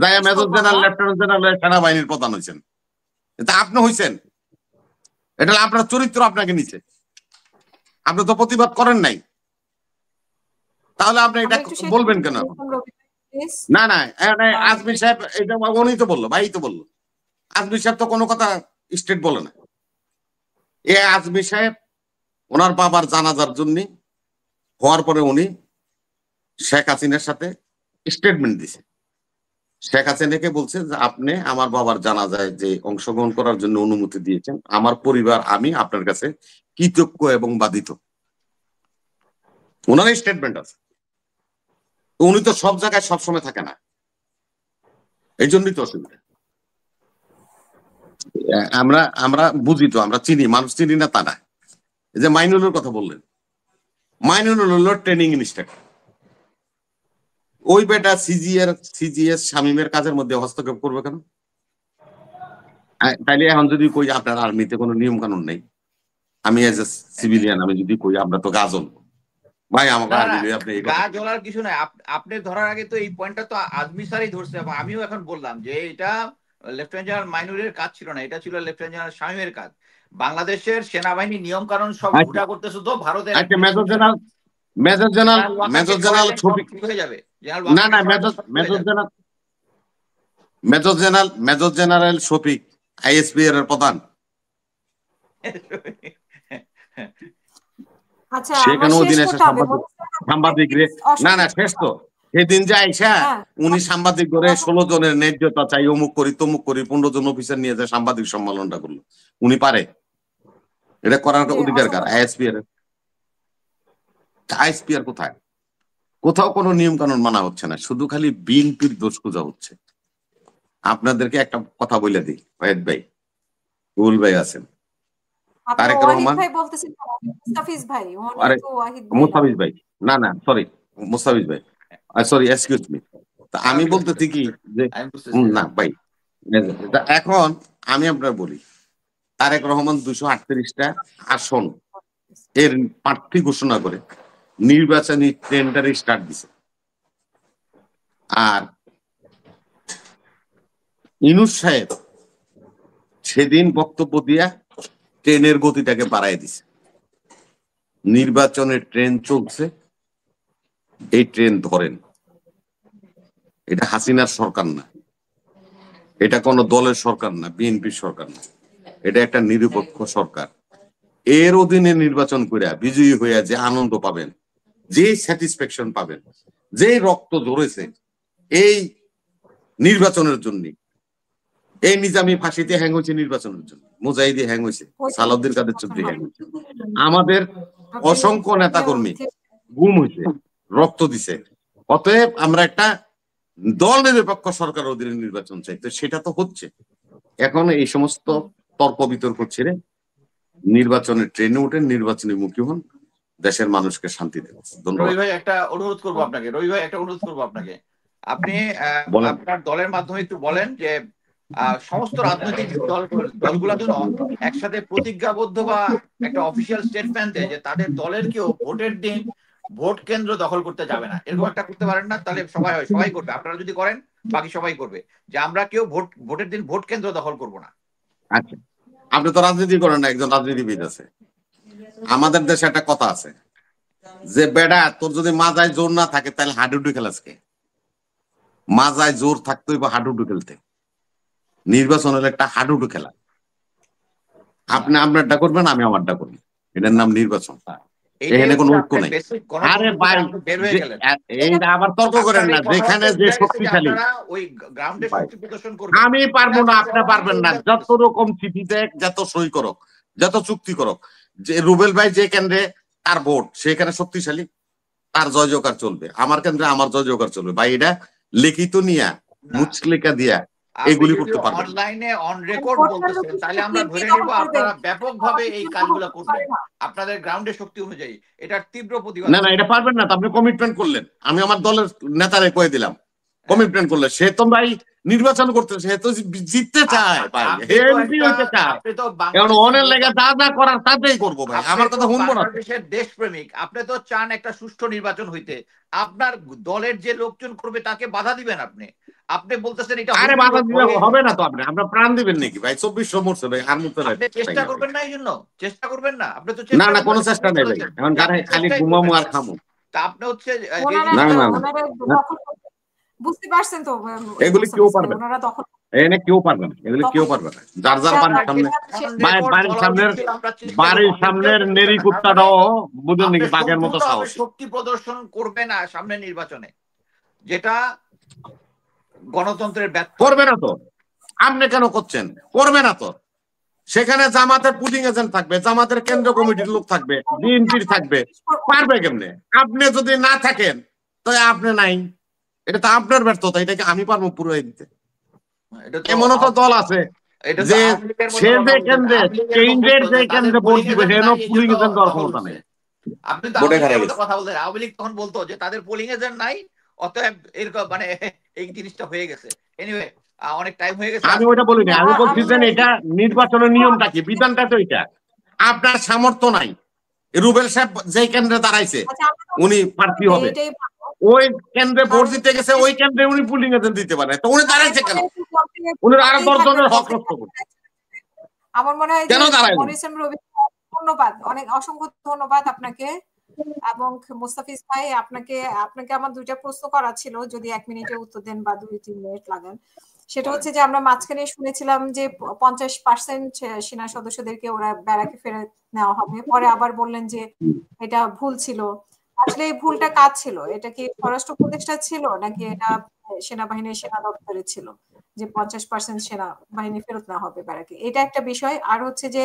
যাই মেজর জেনারেল লেফটেন্যান্ট জেনারেল সেনাবাহিনীর প্রধান হয়েছেন। এটা আপনি হয়েছেন, এটা আপনার চরিত্র আপনাকে নিচে, আপনি তো প্রতিবাদ করেন নাই, তাহলে আপনি এটা বলবেন কেন? না না, আজমি সাহেব এটা উনি তো বললো, ভাই তো বললো, আজমি সাহেব তো কোনো কথা স্টেট বলে না। এ আজমি সাহেব ওনার বাবার জানাজার জন্য হওয়ার পরে উনি শেখ হাসিনার সাথে স্টেটমেন্ট দিছে। শেখ হাসিনাকে বলছে যে আপনি আমার বাবার জানাজায় যে অংশগ্রহণ করার জন্য অনুমতি দিয়েছেন, আমার পরিবার আমি আপনার কাছে কৃতজ্ঞ এবং বাধিত। ওনার স্টেটমেন্ট আছে। উনি তো সব জায়গায় সবসময় থাকে না, এই জন্যই তো অসুবিধা। আমরা বুঝি তো, আমরা চিনি, মানুষ চিনি না তা না। এই যে মাইনুলের কথা বললেন, মাইনুল হলো ট্রেনিং ইনস্ট্রাক্টর। ওই বেটা সিজিএস শামীমের কাজের মধ্যে হস্তক্ষেপ করবে কেন? তাইলে এখন যদি কই আপনার আর্মিতে কোনো নিয়ম কানুন নেই, আমি এজ এ সিভিলিয়ান আমি যদি কই আমরা তো গা জ্বলবো, ভাই আমাকে আর্মি আপনি গা জ্বলার কিছু নাই। আপনি ধরার আগে তো এই পয়েন্টটা তো আজমি স্যারই ধরছে, এবং আমিও এখন বললাম যে এটা লেফটেন্যান্ট জেনারেল মাইনুরের কাজ ছিল না, এটা ছিল লেফটেন্যান্ট জেনারেল শামীমের কাজ। বাংলাদেশের সেনাবাহিনী নিয়ম কানুন সব ঘুটা করতেছে তো ভারতের মেজর জেনারেল শফিক হয়ে যাবে। না না মেজর জেনারেল শফিক আইএসপি এর প্রধান। আচ্ছা সেখানে ওদিন এসে সাংবাদিক না শেষ তো সেদিন যে আইসা উনি সাংবাদিক করে 16 জনের ন্যায্যতা চাই, অমুক করি তমুক করি, 15 জন অফিসার নিয়ে যায় সাংবাদিক সম্মেলনটা করলো। উনি পারে এটা করার অধিকার কার? আইএসপি এর কোথায়? কোথাও কোনো নিয়ম কানুন মানা হচ্ছে না, শুধু খালি বিএনপির দোষ খোঁজা হচ্ছে। আপনাদেরকে একটা কথা বলে দিই, ওয়াহিদ ভাই, উল ভাই আছেন, তারেক রহমান, মুস্তাফিজ ভাই, না সরি মুস্তাফিজ ভাই, সরি এক্সকিউজ মি। আমি বলতেছি কি যে না ভাই, এখন আমি আপনার বলি, তারেক রহমান 238টা আসন এর প্রার্থী ঘোষণা করে নির্বাচনী টেন্ডার স্টার্ট দিছে। আর ইনুস সাহেব সেদিন বক্তব্য দিয়া ট্রেনের গতিটাকে বাড়াই দিছে। নির্বাচনের ট্রেন চলছে, এই ট্রেন ধরেন। এটা হাসিনার সরকার না, এটা কোন দলের সরকার না, বিএনপির সরকার না, এটা একটা নিরপেক্ষ সরকার। এর অধীনে নির্বাচন করে বিজয়ী হইয়া যে আনন্দ পাবেন, যে স্যাটিসফ্যাকশন পাবেন, যে রক্ত ঝরেছে এই নির্বাচনের জন্য, এই নিজামী ফাঁসিতে হ্যাং হয়েছে নির্বাচনের জন্য, মুজাহিদি হ্যাং হয়েছে, সালাউদ্দিন কাদের চৌধুরী হ্যাং হয়েছে, আমাদের অসংখ্য নেতাকর্মী গুম হয়েছে, রক্ত দিছে। অতএব আমরা একটা দল নিরপেক্ষ সরকার অধীনে নির্বাচন চাই, তো সেটা তো হচ্ছে। এখন এই সমস্ত তর্ক বিতর্ক ছেড়ে নির্বাচনের ট্রেনে উঠেন, নির্বাচনী মুখী হন, দেশের মানুষকে শান্তি দেন। ধন্যবাদ। রবি ভাই একটা অনুরোধ করবো আপনাকে, আপনি আপনার দলের মাধ্যমে একটু বলেন যে সমস্ত রাজনৈতিক দলগুলা যেন একসাথে প্রতিজ্ঞাবদ্ধ বা একটা অফিসিয়াল স্টেটমেন্ট দেয় যে তাদের দলের কেউ ভোটের দিন ভোট কেন্দ্র দখল করতে যাবে না। এরকম একটা করতে পারেন না? তাহলে সবাই করবে, আপনারা যদি করেন বাকি সবাই করবে, যে আমরা কেউ ভোটের দিন ভোট কেন্দ্র দখল করব না। আচ্ছা, আপনি তো রাজনীতি করেন না, একজন রাজনীতিবিদ আছে। আমাদের দেশে একটা কথা আছে যে বেড়া তোর যদি মাজায় জোর না থাকে তাহলে হাডুডু খেলাসকে। মাজায় জোর থাকতোই বা হাডুডু খেলতে। নির্বাচন হলো একটা হাডুডু খেলা। আপনি আপনারটা করবেন, আমি আমারটা করবো, এটার নাম নির্বাচন। এখানে কোনো ঐক্য নাই। আরে ভাই এইটা আবার তর্ক করেন না। যেখানে যে শক্তিশালী, আমি পারবো না, আপনি পারবেন না। যত রকম চিঠি দেখ, যত সই করক, যত চুক্তি করক, যে রুবেল ভাই যে কেন্দ্রে তার ভোট সেখানে শক্তিশালী, তার জয় জয়কার চলবে। আমার কেন্দ্রে আমার জয় জয়কার চলবে। ভাই এটা লিখিত নিয়া, মুচলেখা দিয়া এগুলি করতে পারবেন। অনলাইনে অন রেকর্ড বলতেছেন, তাহলে আমরা ধরে নেব আপনারা ব্যাপকভাবে এই কাজগুলো করবেন আপনাদের গ্রাউন্ডে শক্তি অনুযায়ী। এটার তীব্র প্রতিবাদ। না এটা পারবেন না, আপনি কমিটমেন্ট করলেন। আমি আমার দলের নেতারে কয়ে দিলাম, কমিটমেন্ট করলে সে তো ভাই নির্বাচন করতে, সে তো জিততে চায় ভাই, এমপি হইতে চায়। এখন অনেক লেগে যা করার তাতেই করবো ভাই, আমার কথা শুনবো না। দেশপ্রেমিক, আপনি তো চান একটা সুষ্ঠু নির্বাচন হইতে, আপনার দলের যে লোকজন করবে তাকে বাধা দিবেন আপনি বলতেছেন এটা। আরে বাধা দিলে হবে না তো, আমরা প্রাণ দিবেন নাকি ভাই? 2400 মরছে ভাই, আর মরতে নাই। চেষ্টা করবেন না, এই জন্য চেষ্টা করবেন না আপনি তো। না কোনো চেষ্টা নেই ভাই, এখন খালি ঘুমামু আর খামু। তা আপনি হচ্ছে না বুঝতে পারছেন তো, এগুলি কেউ পারবে না, এনে কেউ পারবে না, এগুলি কেউ পারবে না। যার বাড়ির সামনে, বাড়ির সামনের নেরি কুত্তাটাও বুঝুন নাকি বাঘের মতো সাহস। শক্তি প্রদর্শন করবে না সামনে নির্বাচনে, যেটা গণতন্ত্রের ব্যর্থ। করবে না তো, আপনি কেন করছেন? করবে না তো। সেখানে জামাতের পুলিং এজেন্ট থাকবে, জামাতের কেন্দ্র কমিটির লোক থাকবে, বিএনপির থাকবে, পারবে কেমনে? আপনি যদি না থাকেন তাহলে আপনি নাই, এটা তো আপনার ব্যর্থতা। এটাকে আমি পারবো পুরো দিতে? এমনও তো দল আছে যে সে যে কেন্দ্রে, কেন্দ্রের যে কেন্দ্রে ভোট দিবে সেখানে পুলিং এজেন্ট দেওয়ার ক্ষমতা নেই। আপনি তো কথা বলতেন, আওয়ামী লীগ তখন বলতো যে তাদের পোলিং এজেন্ট নাই, অতএব এরকম মানে এই জিনিসটা হয়ে গেছে। এনিওয়ে অনেক টাইম হয়ে গেছে। আমি ওইটা বলিনি, আমি বলছি যে এটা নির্বাচনের নিয়মটা কি, বিধানটা তো এটা। আপনার সামর্থ্য নাই। রুবেল সাহেব যে কেন্দ্রে দাঁড়াইছে উনি প্রার্থী হবে, ওই কেন্দ্রে ভোট দিতে গেছে, ওই কেন্দ্রে উনি পুলিং এজেন্ট দিতে পারে, তো উনি দাঁড়াইছে কেন? উনারা আরো 10 জনের হক নষ্ট করছে। আমার মনে হয় যে কেন দাঁড়ায় মরিসম রবি, ধন্যবাদ, অনেক অসংখ্য ধন্যবাদ আপনাকে এবং মুস্তাফিজ ভাই, আপনাকে আমার 2টা প্রশ্ন করা ছিল, যদি 1 মিনিটে উত্তর দেন বা 2-3 মিনিট লাগান। সেটা হচ্ছে যে আমরা মাঝখানে শুনেছিলাম যে 50% সেনা সদস্যদেরকে ওরা ব্যারাকে ফেরত নেওয়া হবে, পরে আবার বললেন যে এটা ভুল ছিল। আসলে এই ভুলটা কার ছিল? এটা কি স্বরাষ্ট্র উপদেষ্টা ছিল নাকি এটা সেনাবাহিনীর সেনা দপ্তরে ছিল যে 50% সেনাবাহিনী ফেরত নেওয়া হবে ব্যারাকে? এটা একটা বিষয়। আর হচ্ছে যে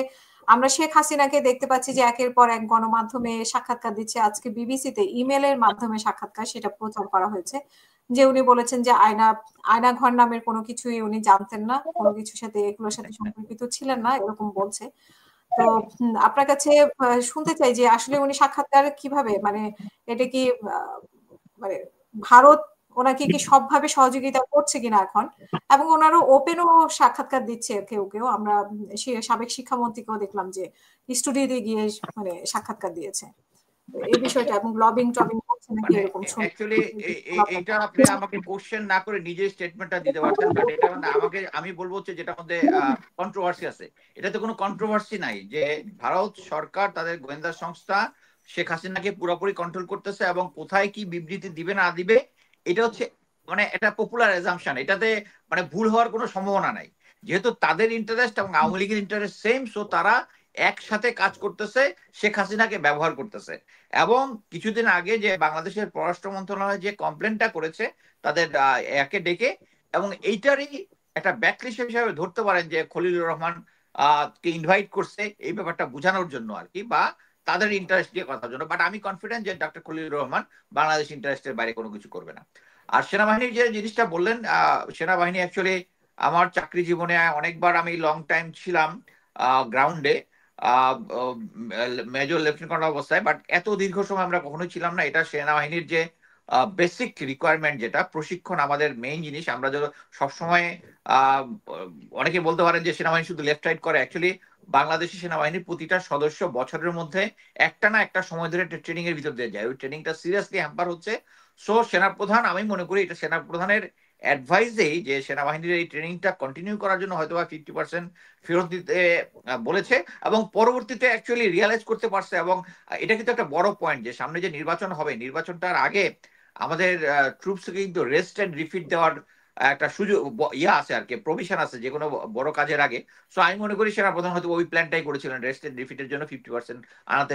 আমরা শেখ হাসিনাকে দেখতে পাচ্ছি যে একের পর এক গণমাধ্যমে সাক্ষাৎকার দিচ্ছে। আজকে বিবিসিতে ইমেলের মাধ্যমে সাক্ষাৎকার, সেটা প্রচার করা হয়েছে, যে উনি বলেছেন যে আয়না ঘর নামের কোনো কিছুই উনি জানতেন না, কোনো কিছুর সাথে এগুলোর সাথে সম্পর্কিত ছিলেন না, এরকম বলছে। তো আপনার কাছে শুনতে চাই যে আসলে উনি সাক্ষাৎকার কিভাবে, মানে এটা কি মানে ভারত ওনাকে কি সবভাবে সহযোগিতা করছে কিনা এখন, এবং ওনারও ওপেনও সাক্ষাৎকার দিচ্ছে কেউ কেউ। আমরা সাবেক শিক্ষামন্ত্রীকেও দেখলাম যে স্টুডিওতে গিয়ে মানে সাক্ষাৎকার দিয়েছে এই বিষয়টা, এবং লবিং টবিং করছে নাকি এরকম শুনছি। অ্যাকচুয়ালি এটা আপনি আমাকে কোশ্চেন না করে নিজে স্টেটমেন্টটা দিতে পারছেন, বাট এটা মানে আমি বলবো হচ্ছে যেটার মধ্যে কন্ট্রোভার্সি আছে। এটাতে কোনো কন্ট্রোভার্সি নাই যে ভারত সরকার তাদের গোয়েন্দা সংস্থা শেখ হাসিনাকে পুরোপুরি কন্ট্রোল করতেছে, এবং কোথায় কি বিবৃতি দিবে না দিবে এটা হচ্ছে মানে এটা পপুলার অ্যাজাম্পশন, এটাতে মানে ভুল হওয়ার কোনো সম্ভাবনা নাই। যেহেতু তাদের ইন্টারেস্ট এবং আওয়ামী লীগের ইন্টারেস্ট সেম, সো তারা একসাথে কাজ করতেছে, শেখ হাসিনাকে ব্যবহার করতেছে। এবং কিছুদিন আগে যে বাংলাদেশের পররাষ্ট্র মন্ত্রণালয় যে কমপ্লেনটা করেছে তাদের একে ডেকে, এবং এইটারই একটা ব্যাকলিশ হিসাবে ধরতে পারেন যে খলিলুর রহমান কে ইনভাইট করছে এই ব্যাপারটা বোঝানোর জন্য আর কি, বা তাদের ইন্টারেস্ট দিয়ে কথার জন্য। বাট আমি কনফিডেন্ট যে ডক্টর খলিলুর রহমান বাংলাদেশ ইন্টারেস্টের বাইরে কোনো কিছু করবে না। আর সেনাবাহিনীর যে জিনিসটা বললেন, সেনাবাহিনী অ্যাকচুয়ালি আমার চাকরি জীবনে অনেকবার আমি লং টাইম ছিলাম গ্রাউন্ডে, মেজর লেফটেন্যান্ট অবস্থায়, বাট এত দীর্ঘ সময় আমরা কখনোই ছিলাম না। এটা সেনাবাহিনীর যে বেসিক রিকোয়ারমেন্ট, যেটা প্রশিক্ষণ আমাদের মেইন জিনিস। আমরা যদি সবসময় অনেকে বলতে পারেন যে সেনাবাহিনী শুধু লেফট রাইট করে, অ্যাকচুয়ালি বাংলাদেশি সেনাবাহিনীর প্রতিটা সদস্য বছরের মধ্যে একটা না একটা সময় ধরে ট্রেনিং এর ভিতর দিয়ে যায়। ওই ট্রেনিংটা সিরিয়াসলি হ্যাম্পার হচ্ছে। সো সেনাপ্রধান, আমি মনে করি এটা সেনাপ্রধানের অ্যাডভাইসেই যে সেনাবাহিনীর এই ট্রেনিংটা কন্টিনিউ করার জন্য হয়তো বা 50% ফেরত দিতে বলেছে, এবং পরবর্তীতে অ্যাকচুয়ালি রিয়ালাইজ করতে পারছে। এবং এটা কিন্তু একটা বড় পয়েন্ট যে সামনে যে নির্বাচন হবে, নির্বাচনটার আগে আমাদের ট্রুপসকে কিন্তু রেস্ট এন্ড রিফিট দেওয়ার একটা সুযোগ আছে আর কি, প্রভিশন আছে যে কোনো বড় কাজের আগে। সো আমি মনে করি সেনাপ্রধান হয়তো ওই প্ল্যানটাই করেছিলেন, রেস্ট এন্ড রিফিটের জন্য 50% আনাতে।